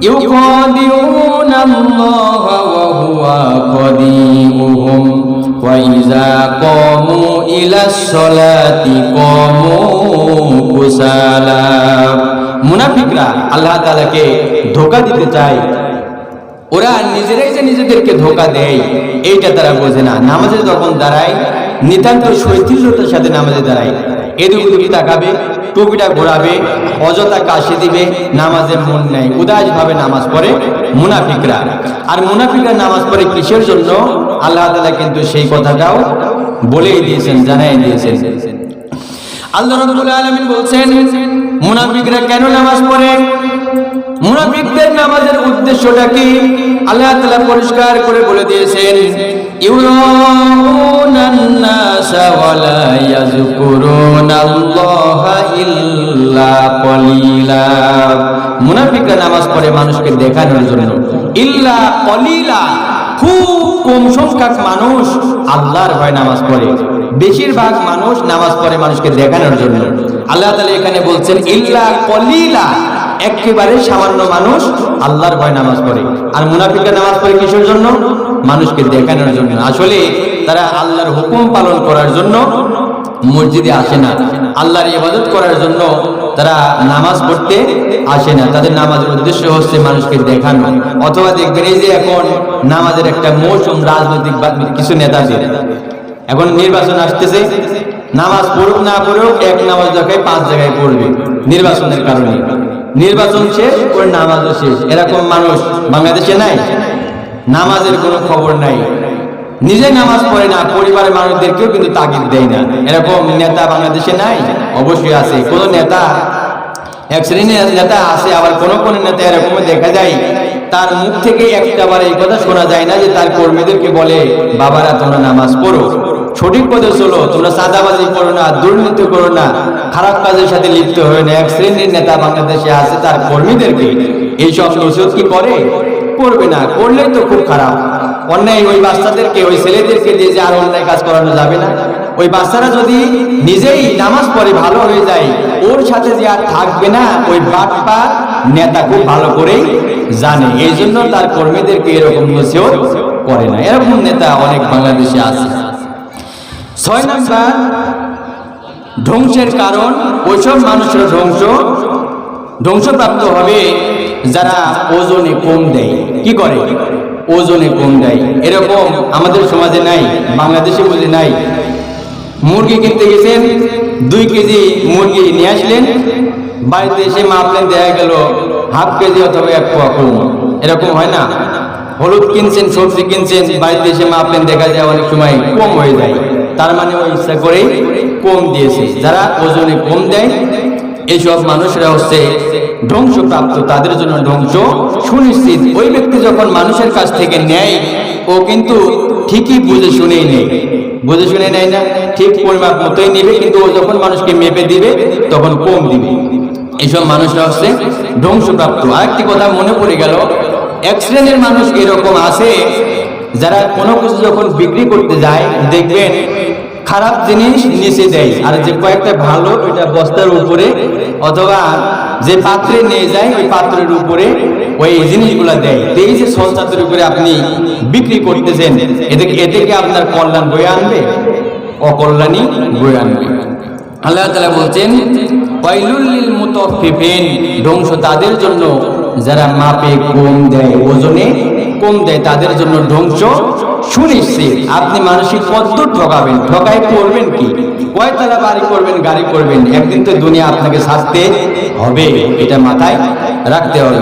ইউখাদিউনাল্লাহা ওয়া হুয়া খাদিউহুম ওয়া ইযা কামু ইলাস সালাতি কামু কুসালা। মুনাফিকরা আল্লাহ তাআলাকে ধোঁকা দিতে চায়। ওরা নিজেরাই যে নিজেদেরকে ধোঁকা দেয়, এইটা তারা বোঝে না। নামাজে যখন দাঁড়ায়, নিতান্ত শৈথিল্যতার সাথে নামাজে দাঁড়ায়, এদিক ওদিক তাকাবে, টুপিটা ঘোরাবে, অযথা কাশি দিবে, নামাজের মন নাই, উদাস ভাবে নামাজ পড়ে মুনাফিকরা। আর মুনাফিকরা নামাজ পড়ে কিসের জন্য? আল্লাহ তাআলা কিন্তু সেই কথাটাও বলেই দিয়েছেন, জানাই দিয়েছেন। আল্লাহ রাব্বুল আলামিন বলছেন মুনাফিকরা কেন নামাজ পড়ে, মুনাফিকদের নামাজের উদ্দেশ্যটা কি, আল্লাহ তাআলা পরিষ্কার করে বলে দিয়েছেন ইউরাউনান নাসা ওয়া লা ইয়াযকুরুনাল্লাহা ইল্লা কলিলা। মুনাফিকরা নামাজ পড়ে মানুষকে দেখানোর জন্য। ইল্লা কলিলা, খুব কম সংখ্যক মানুষ আল্লাহর ভয়ে নামাজ পড়ে। বেশিরভাগ মানুষ নামাজ পড়ে মানুষকে দেখানোর জন্য। আল্লাহ তাআলা এখানে বলছেন ইল্লা কলিলা, একেবারে সামান্য মানুষ আল্লাহর ভয়ে নামাজ পড়ে। আর মুনাফিকরা নামাজ পড়ে কিসের জন্য? মানুষকে দেখানোর জন্য। আসলে তারা আল্লাহর হুকুম পালন করার জন্য মসজিদে আসে না, আল্লাহর ইবাদত করার জন্য তারা নামাজ পড়তে আসে না। তাদের নামাজের উদ্দেশ্য হচ্ছে মানুষকে দেখানো। অথবা দেখবেন এই যে এখন নামাজের একটা মৌসুম, রাজনৈতিক কিছু নেতাদের এখন নির্বাচন আসতেছে, নামাজ পড়ুক না পড়ুক এক নামাজ দেখায় 5 জায়গায় পড়বে নির্বাচনের কারণে। নির্বাচন শেষ, ওর নামাজও শেষ। এরকম মানুষ বাংলাদেশে নাই, নামাজের কোনো খবর নাই, নিজে নামাজ পড়ে না, পরিবারের মানুষদেরকেও কিন্তু তাগিদ দেয় না। এরকম নেতা বাংলাদেশে নাই? অবশ্যই আছে। কোন নেতা, এক শ্রেণীর নেতা আছে, আবার কোন কোন নেতা এরকম দেখা যায় তার মুখ থেকে একটাবার এই কথা শোনা যায় না যে তার কর্মীদেরকে বলে, বাবারা তোমরা নামাজ পড়ো, সঠিক পথে চলো, তোমরা চাঁদাবাজি করো না, দুর্নীতি করো না, খারাপ কাজের সাথে লিপ্ত হয়ে না। এক শ্রেণীর নেতা বাংলাদেশে আছে, তার কর্মীদেরকে এইসব নসিহত কি করে? করবে না, করলেই তো খুব খারাপ। অন্যায় ওই বাচ্চাদেরকে, ওই ছেলেদেরকে দিয়ে যে আর অন্যায় কাজ করানো যাবে না। ওই বাচ্চারা যদি নিজেই নামাজ পড়ে ভালো হয়ে যায়, ওর সাথে যে আর থাকবে না, ওই বাটপার নেতা খুব ভালো করেই জানে। এই জন্য তার কর্মীদেরকে এরকম নসিহত করে না। এরকম নেতা অনেক বাংলাদেশে আছে। 6 নাম্বার ধ্বংসের কারণ, ওইসব মানুষের ধ্বংসপ্রাপ্ত হবে যারা ওজনে কম দেয়। কি করে? ওজনে কম দেয়। এরকম আমাদের সমাজে নাই, বাংলাদেশে বুঝে নাই। মুরগি কিনতে গেছেন, 2 কেজি মুরগি নিয়ে আসলেন, বাড়িতে এসে মাপলেন, দেখা গেল হাফ কেজি অথবা 1 পোয়া কম। এরকম হয় না? হলুদ কিনছেন, সবজি কিনছেন, বাড়িতে এসে মাপলেন, দেখা যায় অনেক সময় কম হয়ে যায়। তার মানে ওই ইচ্ছা করেই কম দিয়েছে। যারা ওজনে কম দেয় এইসব মানুষরা হচ্ছে ধ্বংসপ্রাপ্ত, তাদের জন্য ধ্বংস সুনিশ্চিত। ওই ব্যক্তি যখন মানুষের কাছ থেকে নেয়, ও কিন্তু ঠিকই বুঝে শুনেই নেয়, বুঝে শুনে নেয় না, ঠিক পরিমাপ মতোই নেবে, কিন্তু ও যখন মানুষকে মেপে দিবে তখন কম দিবে। এইসব মানুষরা হচ্ছে ধ্বংসপ্রাপ্ত। আরেকটি কথা মনে পড়ে গেল, এক শ্রেণীর মানুষ এরকম আছে যারা কোনো কিছু যখন বিক্রি করতে যায়, দেখবেন খারাপ জিনিস নিচে দেয়, আর যে কয়েকটা ভালো ওইটা বস্তার উপরে অথবা যে পাত্রে নিয়ে যায় ওই পাত্রের উপরে ওই জিনিসগুলা দেয়। এই যে সস্তার উপরে আপনি বিক্রি করতেছেন, এতে কি আপনার কল্যাণ বয়ে আনবে? অকল্যাণী বয়ে আনবে। আল্লাহ তাআলা বলছেন, ওয়াইলুল লিল মুতাফফিফিন, ধ্বংস তাদের জন্য যারা মাপে কম দেয়, ওজনে কম দেয়, তাদের জন্য ধ্বংস সুনিশ্চিত। আপনি মানসিক কদ্দূর ঠকাবেন, ঠকাই করবেন কি? কয়তলা বাড়ি করবেন, গাড়ি করবেন, একদিন তো দুনিয়া আপনাকে শাস্তি হবে, এটা মাথায় রাখতে হবে।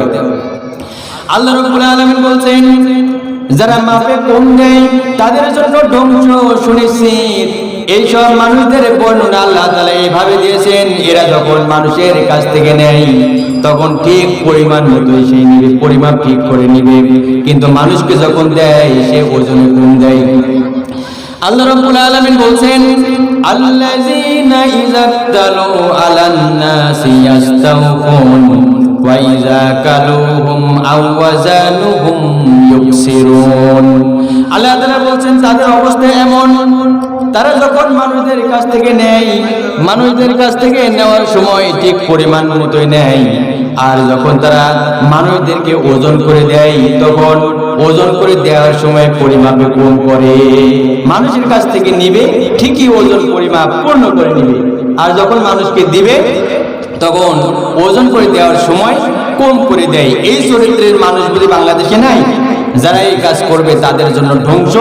আল্লাহ রাব্বুল আলামিন বলছেন, যারা মাপে কম দেয় তাদের জন্য ধ্বংস সুনিশ্চিত। এইসব মানুষদের বর্ণনা আল্লাহ তাআলা এইভাবে দিয়েছেন, এরা যখন মানুষের কাছ থেকে নেয় তখন ঠিক পরিমাণ মতোই সে নিবে, পরিমাপ ঠিক করে নিবে, কিন্তু মানুষকে যখন দেয় সে ওজনে কম দেয়। আল্লাহ রাব্বুল আলামিন বলছেন, আল্লাযীনা ইযা তালু আলান নাসি ইয়াস্তাউফুন ওয়া ইযা কালুহুম আও ওয়াজানুহুম ইউকসিরুন। আল্লাহ তাআলা বলছেন, তাদের অবস্থা এমন, তারা যখন মানুষদের কাছ থেকে নেয়, মানুষদের কাছ থেকে নেওয়ার সময় ঠিক পরিমাণ মতোই নেয়, আর যখন তারা মানুষদেরকে ওজন করে দেয় তখন ওজন করে দেওয়ার সময় পরিমাপে কম করে। মানুষের কাছ থেকে নিবে, ঠিকই ওজন পরিমাপ পূর্ণ করে নিবে, আর যখন মানুষকে দিবে তখন ওজন করে দেওয়ার সময় কম করে দেয়। এই চরিত্রের মানুষগুলি বাংলাদেশে নাই। যারা এই কাজ করবে তাদের জন্য ধ্বংস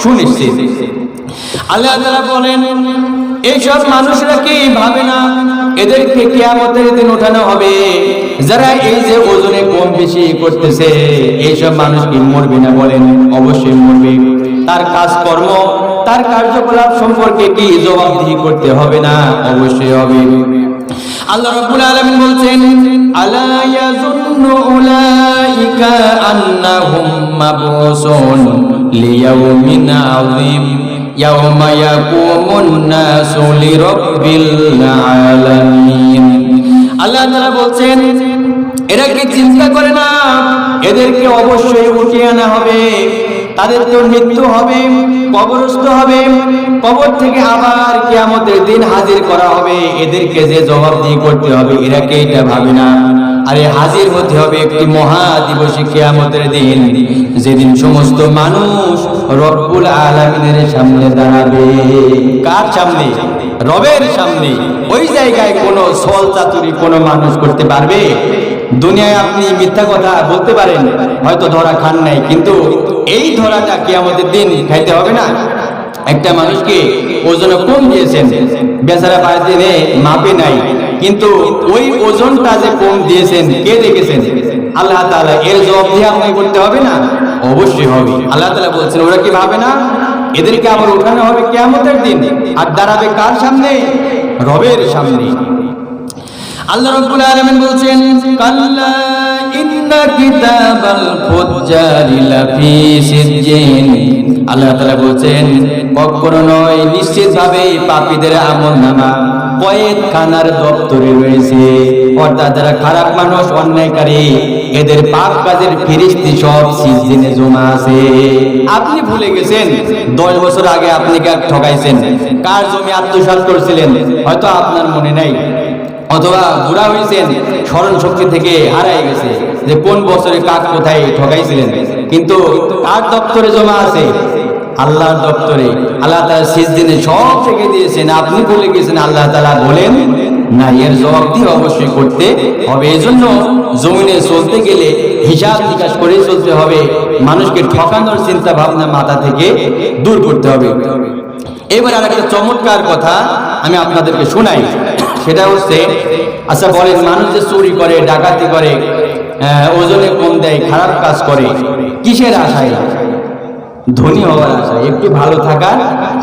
সুনিশ্চিত। আল্লাহ তাআলা বলেন, এইসব মানুষরা কি ভাবে না এদেরকে কিয়ামতের দিন ওঠানো হবে? যারা এই যে ওজনে কম বেশি করতেছে, এইসব মানুষ কি মরবে না? বলেন, অবশ্যই মরবে। তার কাজকর্ম, তার কার্যকলাপ সম্পর্কে কি জবাবদিহি করতে হবে না? অবশ্যই হবে। আল্লাহ রাব্বুল আলামিন বলছেন, আলা ইয়াযুন্নু উলাইকা আন্নাহুম মাবউসুন লিয়াউমিন আযীম ইয়াওমা ইয়াকুমুন নাসু লিরাব্বিল আলামিন। আল্লাহ তাআলা বলছেন, এরা কি চিন্তা করে না এদেরকে অবশ্যই উঠিয়ে আনা হবে, তাদের তো মৃত্যু হবে, কবরস্থ হবে, কবর থেকে আবার কিয়ামতের দিন হাজির করা হবে, এদেরকে যে জবাবদিহি করতে হবে, এরা কি এটা ভাবে না? আরে হাজির হতে হবে একটি মহা দিবসে, কিয়ামতের দিন, যেদিন সমস্ত মানুষ রব্বুল আলামিনের সামনে দাঁড়াবে। কার সামনে? রবের সামনে ওই জায়গায় কোনো ছল চাতুরি কোনো মানুষ করতে পারবে? দুনিয়ায় আপনি মিথ্যা কথা বলতে পারেন, হয়তো ধরা খান নাই, কিন্তু এই ধরাটা কিয়ামতের দিন খাইতে হবে না? একটা মানুষকে ওজনে কম দিয়েছেন, বেচারা বাড়িতে নিয়ে মাপে নাই, কিন্তু ওই ওজনটা যে কম দিয়েছেন কে দেখেছেন? আল্লাহ তাআলা। এর জবাব দিয়ে আপনাকে করতে হবে না? অবশ্যই হবে। আল্লাহ তাআলা বলছেন ওরা কি ভাবে না? এদেরকে আবার ওঠানো হবে কিয়ামতের দিন, আর দাঁড়াবে কার সামনে? রবের সামনে। আল্লাহ রাব্বুল আলামিন বলছেন কাল্লা ইন্না কিতাবাল ফুজ্জারি লাফি সিজজিন। আল্লাহ তাআলা বলছেন কখনো নয়, নিশ্চিতভাবে পাপীদের আমলনামা কয়েদখানার দপ্তরে রয়েছে। অর্থাৎ যারা খারাপ মানুষ, অন্যায়কারী, এদের পাপ কাজের ফেরেশতা সব সিজজিনে জমা আছে। আপনি ভুলে গেছেন 10 বছর আগে আপনি কার ঠকাইছেন, কার জমি আত্মসাৎ করেছিলেন, হয়তো আপনার মনে নাই, অথবা বুড়া হয়েছেন, স্মরণ শক্তি থেকে হারাই গেছে যে কোন বছরে কাক কোথায় ঠকাইছিলেন। কিন্তু কার দপ্তরে জমা আছে? আল্লাহর দপ্তরে। আল্লাহ তাআলা সিজদিনে সব রেখে দিয়েছেন, আপনি বলে গেছেন। আল্লাহ তাআলা বলেন না, এর জবাব দিয়ে অবশ্যই করতে হবে। এজন্য জমিনে চলতে গেলে হিসাব নিকাশ করে চলতে হবে, মানুষকে ঠকানোর চিন্তা ভাবনা মাথা থেকে দূর করতে হবে। এবার আর একটা চমৎকার কথা আমি আপনাদেরকে শোনাই, সেটা হচ্ছে, আচ্ছা বলেন, মানুষ যে চুরি করে, ডাকাতি করে, ওজনে কম দেয়, খারাপ কাজ করে, কিসের আশায়? ধনী হওয়ার আশায়, একটু ভালো থাকার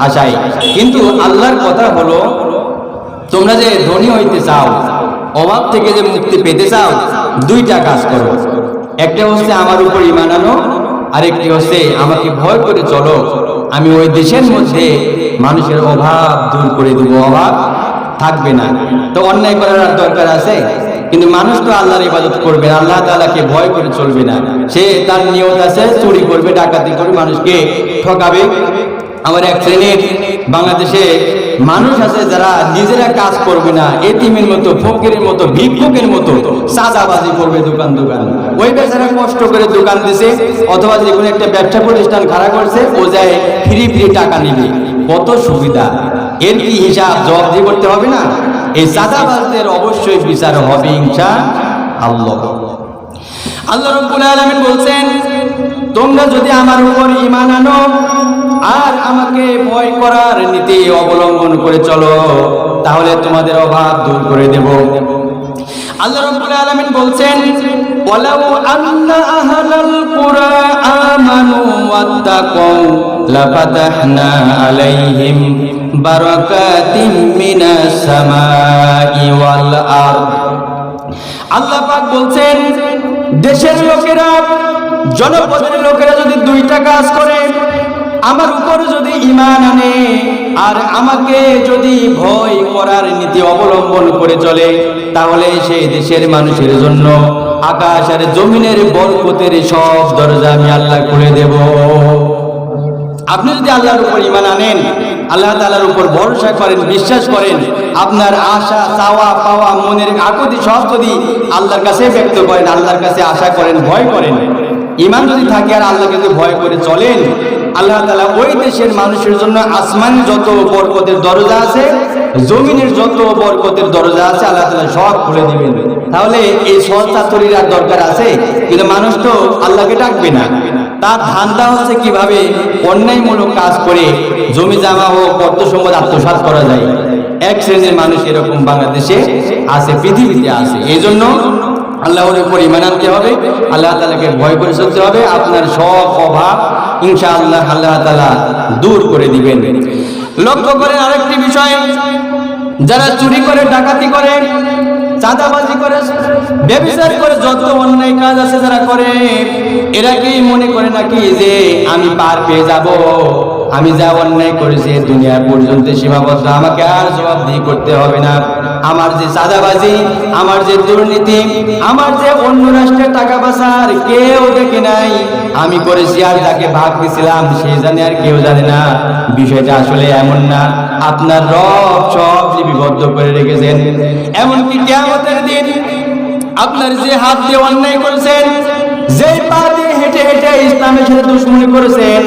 আশায়। কিন্তু আল্লাহর কথা হলো, তোমরা যে ধনী হইতে চাও, অভাব থেকে যে মুক্তি পেতে চাও, দুইটা কাজ করো। একটা হচ্ছে আমার উপর ঈমান আনো, আরেকটি হচ্ছে আমাকে ভয় করে চলো। আমি ওই দেশের মধ্যে মানুষের অভাব দূর করে দেব, অভাব থাকবে না। তো অন্যায় করার আর দরকার আছে? কিন্তু মানুষ তো আল্লাহর ইবাদত করবে, আল্লাহ তাআলাকে ভয় করে চলবে না। সে তার নিয়ত আছে, চুরি করবে, ডাকাতি করবে, মানুষকে ঠকাবে। আমার এক শ্রেণীর বাংলাদেশে মানুষ আছে যারা নিজেরা কাজ করবে না, এতিমের মতো, ফকিরের মতো, ভিক্ষুকের মতো চাঁদাবাজি করবে দোকান দোকান। ওই বেচারা কষ্ট করে দোকান দিছে, অথবা যে কোনো একটা ব্যবসা প্রতিষ্ঠান খাড়া করছে, ও যায় ফ্রি ফ্রি টাকা নিবে। কত সুবিধা! এর কি হিসাব জবাবদিহি করতে হবে না? এই চাঁদাবাজদের অবশ্যই বিচার হবে ইনশাআল্লাহ। আল্লাহ রাব্বুল আলামিন বলছেন, তোমরা যদি আমার উপর ঈমান আনো আর আমাকে ভয় করার নীতি অবলম্বন করে চলো, তাহলে তোমাদের অভাব দূর করে দেব। আল্লাহ রাব্বুল আলামিন বলছেন, ওয়ালাউ আন্না আহলাল কুরা আমানু ওয়াত্তাকাউ লাফাতাহনা আলাইহিম বারাকাতিম মিনাস সামাই ওয়াল আরদ। আল্লাহ পাক বলছেন, দেশের লোকেরা, জনপদের লোকেরা যদি দুইটা কাজ করে, আমার উপর যদি ঈমান আনে আর আমাকে যদি ভয় করার নীতি অবলম্বন করে চলে, তাহলে সেই দেশের মানুষের জন্য আকাশ আর জমিনের বরকতের সব দরজা আমি আল্লাহ খুলে দেব। আপনি যদি আল্লাহর উপর ঈমান আনেন, আল্লাহ তাআলার উপর ভরসা করেন, বিশ্বাস করেন, আপনার আশা, চাওয়া পাওয়া, মনের আকুতি সব যদি আল্লাহর কাছে ব্যক্ত করেন, আল্লাহর কাছে আশা করেন, ভয় করেন, ঈমান যদি থাকে আর আল্লাহকে যদি ভয় করে চলেন, আল্লাহ তাআলা ওই দেশের মানুষের জন্য আসমানে যত বরকতের দরজা আছে, জমিনের যত বরকতের দরজা আছে, আল্লাহ তাআলা সব খুলে দিবেন। তাহলে এই সৎচাতুরির আর দরকার আছে? কিন্তু মানুষ তো আল্লাহকে ডাকবে না। তার ধান্দা হচ্ছে কিভাবে অন্যায়মূলক কাজ করে জমি জামা ও অর্থ সম্পদ আত্মসাৎ করা যায়। এক শ্রেণীর মানুষ এরকম বাংলাদেশে আছে, পৃথিবীতে আছে। এই জন্য আল্লাহর উপর ঈমান আনতে হবে, আল্লাহ তাআলাকে ভয় করে চলতে হবে। আপনার সব অভাব ইনশাআল্লাহ আল্লাহ তাআলা দূর করে দিবেন। লক্ষ্য করেন আরেকটি বিষয়, যারা চুরি করে, ডাকাতি করে, চাঁদাবাজি করে, ব্যভিচার করে, যত অন্যায় কাজ আছে যারা করে, এরা কি মনে করে নাকি যে আমি পার পেয়ে যাব, আমি যা অন্যায় করেছি দুনিয়া পর্যন্ত সীমাবদ্ধ, আমাকে আর জবাবদিহি করতে হবে না? আমার যে চাঁদাবাজি, আমার যে দুর্নীতি, আমার যে অন্য রাষ্ট্রের টাকা পাচার কেউ দেখে নাই, আমি করেছি, আর যাকে ভাগ দিছিলাম সে জানে, আর কেউ জানে না। বিষয়টা আসলে এমন না। আপনার রব সব লিপিবদ্ধ করে রেখেছেন। এমনকি কিয়ামতের দিন আপনার যে হাত দিয়ে অন্যায় করেছেন, যে পা দিয়ে হেঁটে হেঁটে ইসলামের সাথে দুশমনি করেছেন,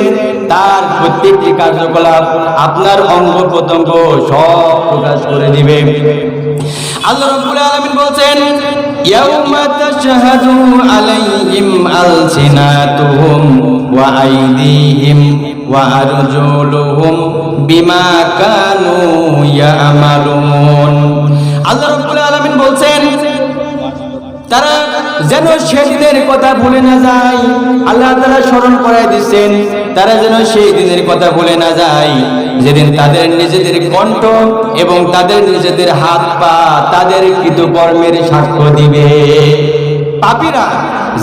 তার প্রত্যেকটি কার্যকলাপ আপনার অঙ্গ প্রত্যঙ্গ সব প্রকাশ করে দিবে। আল্লাহ রাব্বুল আলামিন বলছেন ইয়াউমা তাশহাদু আলাইহিম আলসিনাতুহুম ওয়া আইদিহিম ওয়া আরজুলুহুম বিমা কানু ইয়ামালুন। আল্লাহ রাব্বুল আলামিন বলছেন তারা যেন সেদিনের কথা ভুলে না যায়, আল্লাহ তাআলা স্মরণ করায় দিচ্ছেন তারা যেন সেই দিনের কথা ভুলে না যায় যেদিন তাদের নিজেদের কণ্ঠ এবং তাদের নিজেদের হাত পা তাদের কৃতকর্মের সাক্ষ্য দিবে। পাপীরা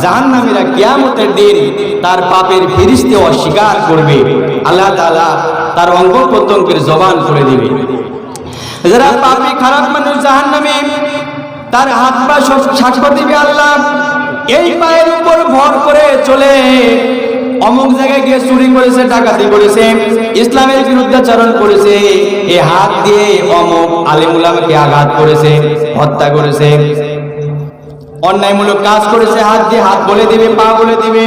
জাহান্নামীরা কিয়ামতের দিন তার পাপের ফিরিস্তি অস্বীকার করবে, আল্লাহ তাআলা তার অঙ্গ প্রত্যঙ্গের জবান করে দিবে। যারা পাপী খারাপ মানুষ জাহান্নামী তার হাত পা সব সাক্ষ্য দিবে আল্লাহ এই পায়ের উপর ভর করে চলে অমুক জায়গায় গিয়ে চুরি করেছে, ডাকাতি করেছে, ইসলামের বিরুদ্ধাচরণ করেছে, এই হাত দিয়ে অমুক আলেম উলামাকে আঘাত করেছে, হত্যা করেছে, অন্যায়মূলক কাজ করেছে, হাত দিয়ে হাত বলে দিবে, পা বলে দিবে।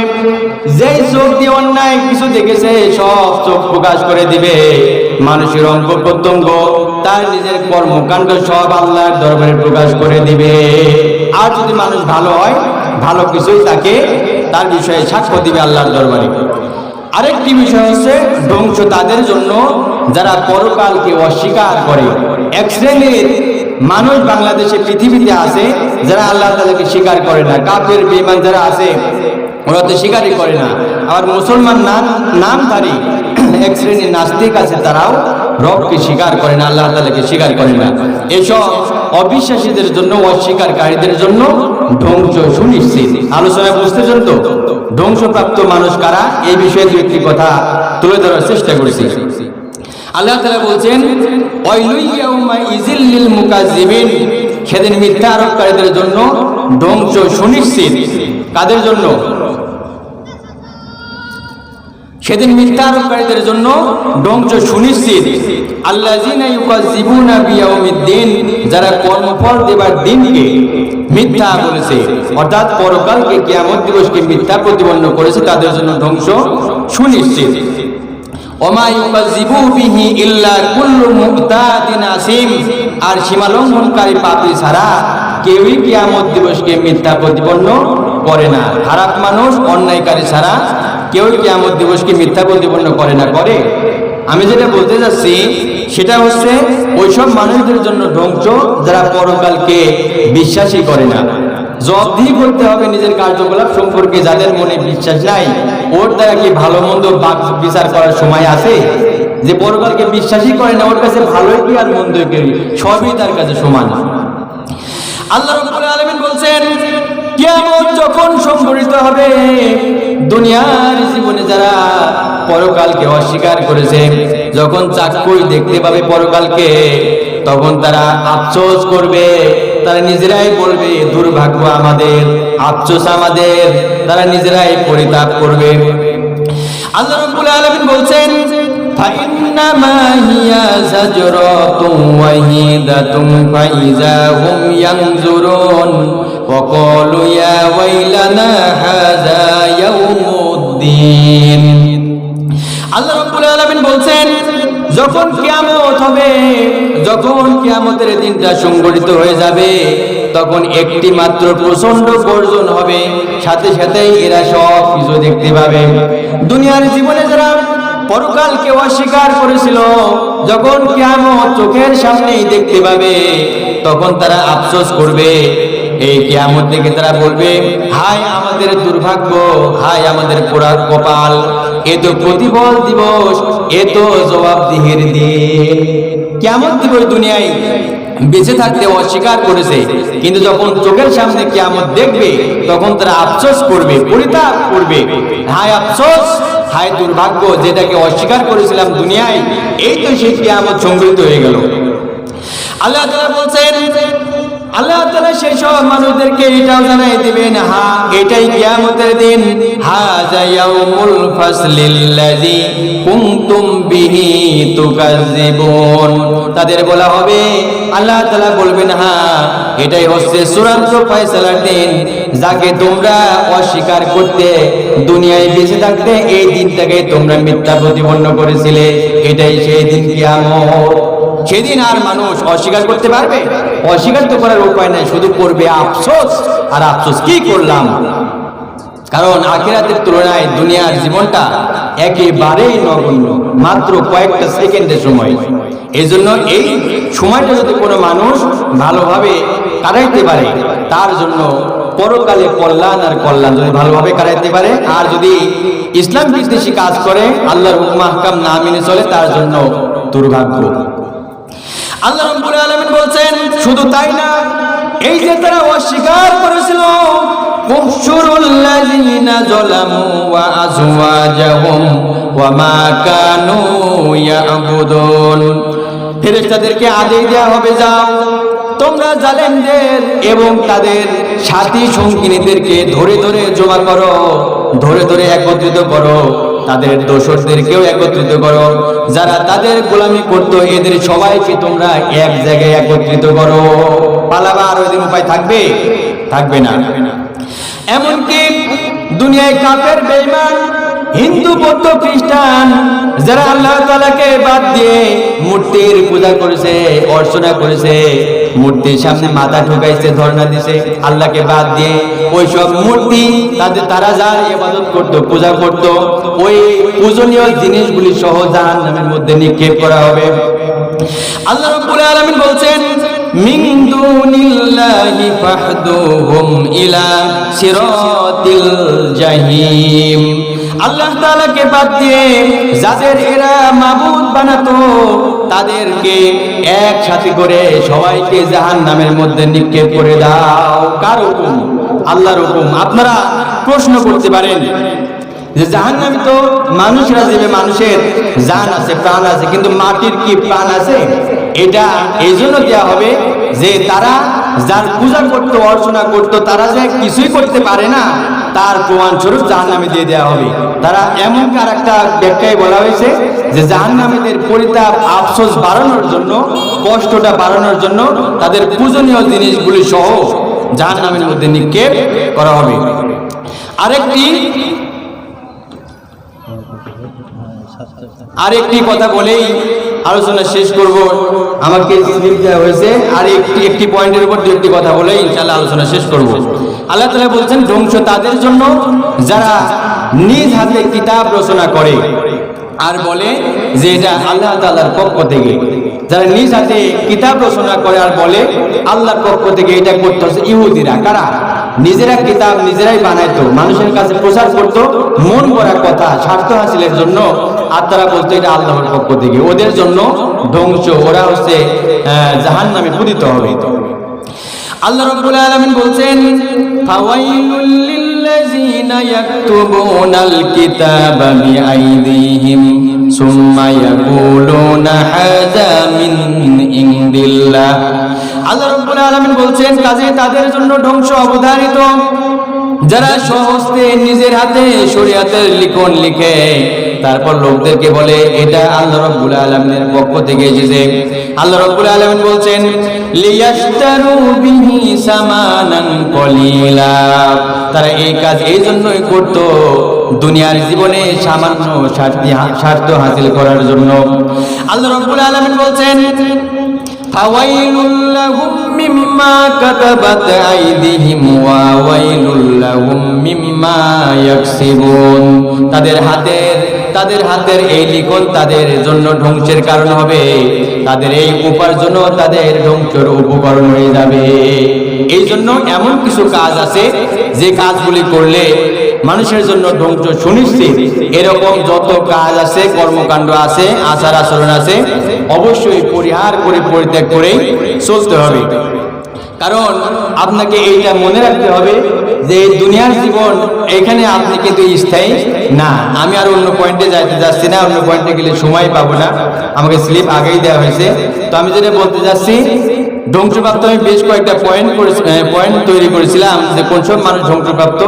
যেই চোখ দিয়ে অন্যায় কিছু দেখেছে সব চোখ প্রকাশ করে দিবে। মানুষের অঙ্গ প্রত্যঙ্গ তার নিজের কর্মকাণ্ড সব আল্লাহর দরবারে প্রকাশ করে দিবে। আর যদি মানুষ ভালো হয় ভালো কিছুই তাকে তার বিষয়ে সাক্ষ্য দিবে আল্লাহর দরবারে। আরেকটি বিষয় হচ্ছে ধ্বংস তাদের জন্য যারা পরকালকে অস্বীকার করে। এক শ্রেণীর মানুষ বাংলাদেশে পৃথিবীতে আছে যারা আল্লাহ তাআলাকে স্বীকার করে না, কাফের বেঈমান যারা আছে ওরা তো স্বীকারই করে না। আবার মুসলমান নামধারী এক শ্রেণীর নাস্তিক আছে তারাও রবকে স্বীকার করে না, আল্লাহ তাআলাকে স্বীকার করে না। এসব অবিশ্বাসীদের জন্য অস্বীকারীদের জন্য ধ্বংস সুনিশ্চিত। আলোচনায় বুঝতেছেন তো ধ্বংসপ্রাপ্ত মানুষ কারা, এই বিষয়ে দু একটি কথা তুলে ধরার চেষ্টা করেছি। আল্লাহ তাআলা বলছেন ওয়াইলু ইয়াউমা ইযিল লিল মুকাজ্জিবিন, সেদিন মিথ্যা আরোপকারীদের জন্য ধ্বংস সুনিশ্চিত। কাদের জন্য? সেদিন মিথ্যা আরোপকারীদের জন্য ধ্বংস সুনিশ্চিত। আল্লাযিনা ইউকাজ্জিবুনা বিয়াউমিদ্দিন, যারা কর্মফল দেবার দিনকে মিথ্যা বলেছে অর্থাৎ পরকালকে কিয়ামত দিবসকে মিথ্যা প্রতিপন্ন করেছে তাদের জন্য ধ্বংস সুনিশ্চিত। ওমা ইউকাজ্জিবু বিহি ইল্লা কুল্লু মুহতাদিন আসিম, আর সীমালঙ্ঘনকারী পাপী ছাড়া কেউই কিয়ামত দিবসকে মিথ্যা প্রতিপন্ন করে না। খারাপ মানুষ অন্যায়কারী ছাড়া কেউই কিয়ামত দিবসকে মিথ্যা প্রতিপন্ন করে না। করে আমি যেটা বলতে যাচ্ছি সেটা হচ্ছে ওইসব মানুষদের জন্য ধ্বংস যারা পরকালকে বিশ্বাসই করে না। জবাবদিহি করতে হবে নিজের কার্যকলাপ সম্পর্কে। যাদের মনে বিশ্বাস নাই ওর দ্বারা কি ভালো মন্দ বিচার করার সময় আছে? যে পরকালকে বিশ্বাসই করে না ওর কাছে ভালোই কি আর মন্দই কি সবই তার কাছে সমান। আল্লাহ রাব্বুল আলামিন বলছেন কিয়ামত যখন সংঘটিত হবে, দুনিয়ার জীবনে যারা পরকালকে অস্বীকার করেছে যখন চাক্ষুষ দেখতে পাবে পরকালকে তখন তারা আফসোস করবে, তারা নিজেরাই বলবে দুর্ভাগ্য আমাদের, আফসোস আমাদের, তারা নিজেরাই পরিতাপ করবে। আল্লাহ রাব্বুল আলামিন বলছেন ফাইন্নামা হিয়া যাজরাতুন ওয়াহিদাতুন ফাইযা হুম ইয়ানজুরুন ওয়া ক্বালু ইয়া ওয়াইলানা হাযা ইয়াউমুদ্দিন। আল্লাহ রাব্বুল আলামিন বলছেন যখন কিয়ামত হবে, যখন কিয়ামতের দিনটা সংঘটিত হয়ে যাবে তখন একটি মাত্র প্রচন্ড গর্জন হবে, সাথে সাথে এরা সব কিছু দেখতে পাবে। দুনিয়ার জীবনে যারা পরকালকে অস্বীকার করেছিল যখন কিয়ামত চোখের সামনেই দেখতে পাবে তখন তারা আফসোস করবে। এই কিয়ামত দেখে তারা বলবে হায় আমাদের দুর্ভাগ্য, হায় আমাদের পোড়া কপাল, এ তো প্রতিফল দিবস, এ তো জবাবদিহির দিন। কিয়ামত দিবস দুনিয়ায় বেঁচে থাকতে অস্বীকার করেছে, কিন্তু যখন চোখের সামনে কিয়ামত দেখবে তখন তারা আফসোস করবে, পরিতাপ করবে, হায় আফসোস, হায় দুর্ভাগ্য, যেটাকে অস্বীকার করেছিলাম দুনিয়ায়, এই তো সেই কিয়ামত সংঘটিত হয়ে গেল। আল্লাহ তাআলা বলছেন আল্লাহ তাআলা সেই সব মানুষদেরকে এটাও জানাই দিবেন, হ্যাঁ এটাই কিয়ামতের দিন, হাযা ইয়াউমুল ফাসলিল্লাযী কুনতুম বিহি তুকাজ্জিবুন। তাদের বলা হবে, আল্লাহ তাআলা বলবেন, হ্যাঁ এটাই হচ্ছে চূড়ান্ত ফয়সালার দিন, যাকে তোমরা অস্বীকার করতে দুনিয়ায় বেঁচে থাকতে এই দিনটাকে তোমরা মিথ্যা প্রতিপন্ন করেছিলে। এটাই সেই দিন কিয়ামত। সেদিন আর মানুষ অস্বীকার করতে পারবে? অস্বীকার তো করার উপায় নাই, শুধু করবে আফসোস। আর আফসোস কি করলাম, কারণ আখিরাতের তুলনায় দুনিয়ার জীবনটা একেবারেই নগণ্য, মাত্র কয়েকটা সেকেন্ডের সময়। এই জন্য এই সময়টা যদি কোনো মানুষ ভালোভাবে কাটাইতে পারে, তার জন্য পরকালে কল্যাণ আর কল্যাণ, যদি ভালোভাবে কাটাইতে পারে। আর যদি ইসলাম বিদ্বেষী কাজ করে, আল্লাহর হুকুম আহকাম না মেনে চলে, তার জন্য দুর্ভাগ্য। আল্লাহ রাব্বুল আলামিন বলছেন, শুধু তাই না, এই যে তারা অস্বীকার করেছিল, কুফশুরুল্লাযীনা যালামু ওয়া আযওয়াজাহুম ওয়া মা কানু ইয়াবুদুন। ফেরেশতাদেরকে আদেশ দেওয়া হবে, যাও তোমরা জালেমদের এবং তাদের সাথী সঙ্গিনীদেরকে ধরে ধরে জমা করো, ধরে ধরে একত্রিত করো, তাদের দোসরদেরকেও একত্রিত করো, যারা তাদের গোলামি করতো এদের সবাইকে তোমরা এক জায়গায় একত্রিত করো। পালাবার ওই দিন উপায় থাকবে? থাকবে না। এমনকি দুনিয়ায় কাফের, বেঈমান, হিন্দু, বৌদ্ধ, খ্রিস্টান যারা আল্লাহ তাআলাকে বাদ দিয়ে মূর্তির পূজা করেছে, অর্চনা করেছে, মূর্তির সামনে মাথা ঠুকাইছে, ধর্ণা দিছে, আল্লাহকে বাদ দিয়ে ওই সব মূর্তি তারা যার ইবাদত করত, পূজা করত, ওই পূজনীয় জিনিসগুলি সহ জাহান্নামের মধ্যে নিক্ষেপ করা হবে। আল্লাহ রাব্বুল আলামিন বলছেন, মিন দুনিল্লাহি ফাহদুহুম ইলা সিরাতিল জাহিম। আল্লাহ তাআলাকে বাদ দিয়ে যাদের এরা মাবুদ বানাতো, তাদেরকে একসাথে করে সবাইকে জাহান্নামের মধ্যে নিক্ষেপ করে দাও। কার হুকুম? আল্লাহর হুকুম। আপনারা প্রশ্ন করতে পারেন যে জাহান্নামে তো মানুষরা যাবে, মানুষের জান আছে, প্রাণ আছে, কিন্তু মাটির কি প্রাণ আছে? এটা এই জন্য দেওয়া হবে যে তারা যার পূজা করতো, অর্চনা করতো, তারা যে কিছুই করতে পারে না, তার প্রমাণস্বরূপ জাহান্নামে দিয়ে দেওয়া হবে। তারা এমন আর একটা ব্যাখ্যায় বলা হয়েছে যে জাহান্নামীদের পরিতাপ, আফসোস বাড়ানোর জন্য, কষ্টটা বাড়ানোর জন্য তাদের পূজনীয় জিনিসগুলি সহ জাহান্নামের মধ্যে নিক্ষেপ করা হবে। আরেকটি কথা বলেই আলোচনা শেষ করব। আমাকে স্লিপ দেওয়া হয়েছে, আর একটি পয়েন্টের উপর দুটি কথা বলে ইনশাআল্লাহ আলোচনা শেষ করব। আল্লাহ তাআলা বলছেন, ধ্বংস তাদের জন্য যারা নিজ হাতে কিতাব রচনা করে আর বলে যে এটা আল্লাহ তাআলার পক্ষ থেকে। যারা নিজ হাতে কিতাব রচনা করে আর বলে আল্লাহর পক্ষ থেকে, এটা করতে হচ্ছে ইহুদিরা। কারা? নিজেরা কিতাব নিজেরাই বানাইতো, মানুষের কাছে প্রচার করতো মন গড়া কথা, স্বার্থ হাসিলের জন্য, আর তারা বলতো এটা আল্লাহর পক্ষ থেকে। ওদের জন্য ধ্বংস, ওরা হচ্ছে জাহান্নামে পতিত হবে। আল্লাহ রাব্বুল আলামিন বলছেন, ফাওয়াইলুল লিল্লাযিনা ইয়াকতুবুনাল কিতাবা বিআইদিহিম সুম্মা ইয়াকুলুনা হাযা মিন ইনদিল্লাহ। আল্লাহ রাব্বুল আলামিন বলছেন, কাজে তাদের জন্য ধ্বংস অবধারিত যারা স্বহস্তে নিজের হাতে শরীয়তের লিখন লিখে তারপর লোকদেরকে বলে এটা আল্লাহ রাব্বুল আলামিনের পক্ষ থেকে এসেছে। আল্লাহ রাব্বুল আলামিন বলছেন, লিয়াশতারু বিহি সামানান কলিলা। তারা এই কাজ এই জন্যই করত, দুনিয়ার জীবনে সামান্য স্বার্থ হাসিল করার জন্য। আল্লাহ রাব্বুল আলামিন বলছেন, ফাওয়াইলুল লাহুম মিম্মা কাতাবাত আইদিহিম ওয়া ওয়াইলুল লাহুম মিম্মা ইয়াকসিবুন। তাদের হাতের এই লিখন তাদের জন্য ধ্বংসের কারণ হবে, তাদের এই উপার্জন তাদের ধ্বংসের উপকরণ হয়ে যাবে। এই জন্য এমন কিছু কাজ আছে যে কাজগুলি করলে মানুষের জন্য ধ্বংস সুনিশ্চিত। এরকম যত কাজ আছে, কর্মকাণ্ড আছে, আচার আচরণ আছে, অবশ্যই পরিহার করে পরিত্যাগ করেই চলতে হবে। কারণ আপনাকে এইটা মনে রাখতে হবে যে দুনিয়ার জীবন এখানে আপনি কিন্তু স্থায়ী না। আমি আর অন্য পয়েন্টে যাইতে যাচ্ছি না, অন্য পয়েন্টে গেলে সময় পাবো না, আমাকে স্লিপ আগেই দেওয়া হয়েছে। তো আমি যেটা বলতে যাচ্ছি, ধ্বংসপ্রাপ্ত আমি বেশ কয়েকটা পয়েন্ট তৈরি করেছিলাম যে কোন সব মানুষ ধ্বংসপ্রাপ্ত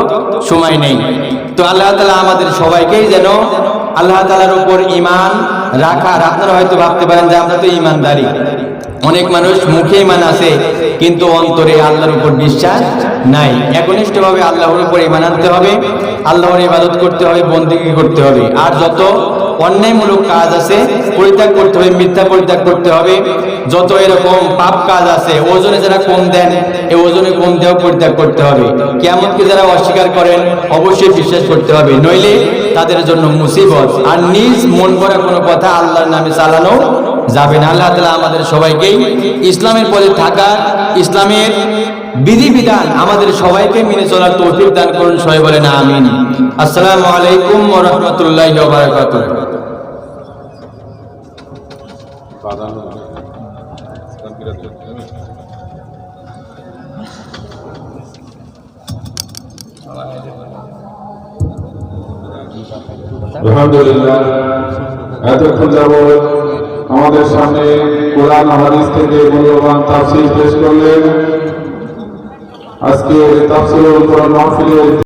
সময় নেই। তো আল্লাহ তাআলা আমাদের সবাইকেই যেন আল্লাহ তাআলার উপর ঈমান রাখার, আপনারা হয়তো ভাবতে পারেন যে আমরা তো ঈমানদারি, অনেক মানুষ মুখে ঈমান আছে কিন্তু অন্তরে আল্লাহর উপর বিশ্বাস নাই। একনিষ্ঠভাবে আল্লাহর উপর ঈমান আনতে হবে, আল্লাহর ইবাদত করতে হবে, বন্দেগী করতে হবে। আর যত অন্যায়মূলক কাজ আছে পরিত্যাগ করতে হবে, মিথ্যা পরিত্যাগ করতে হবে। যত এরকম পাপ কাজ আছে ওজনে যারা কম দেন এই ওজনে কম দেওয়া পরিত্যাগ করতে হবে। কিয়ামতকে যারা অস্বীকার করেন অবশ্যই বিশ্বাস করতে হবে, নইলে তাদের জন্য মুসিবত। আর নিজ মন করা কোনো কথা আল্লাহর নামে চালানো যাবে না। আল্লাহ তাআলা আমাদের সবাইকেই ইসলামের পথে থাকার, ইসলামের বিধিবিধান আমাদের সবাইকে মেনে চলার তৌফিক দান করুন। সবাই বলেন আমিন। আসসালামু আলাইকুম ওয়া রাহমাতুল্লাহি ওয়া বারাকাতুহু। আলহামদুলিল্লাহ, এতক্ষণ যাবৎ আমাদের সামনে কোরআন হাদিস থেকে মূল্যবান তাফসীর পেশ করলেন। আজকে তাফসীরুল কোরআন মাহফিলের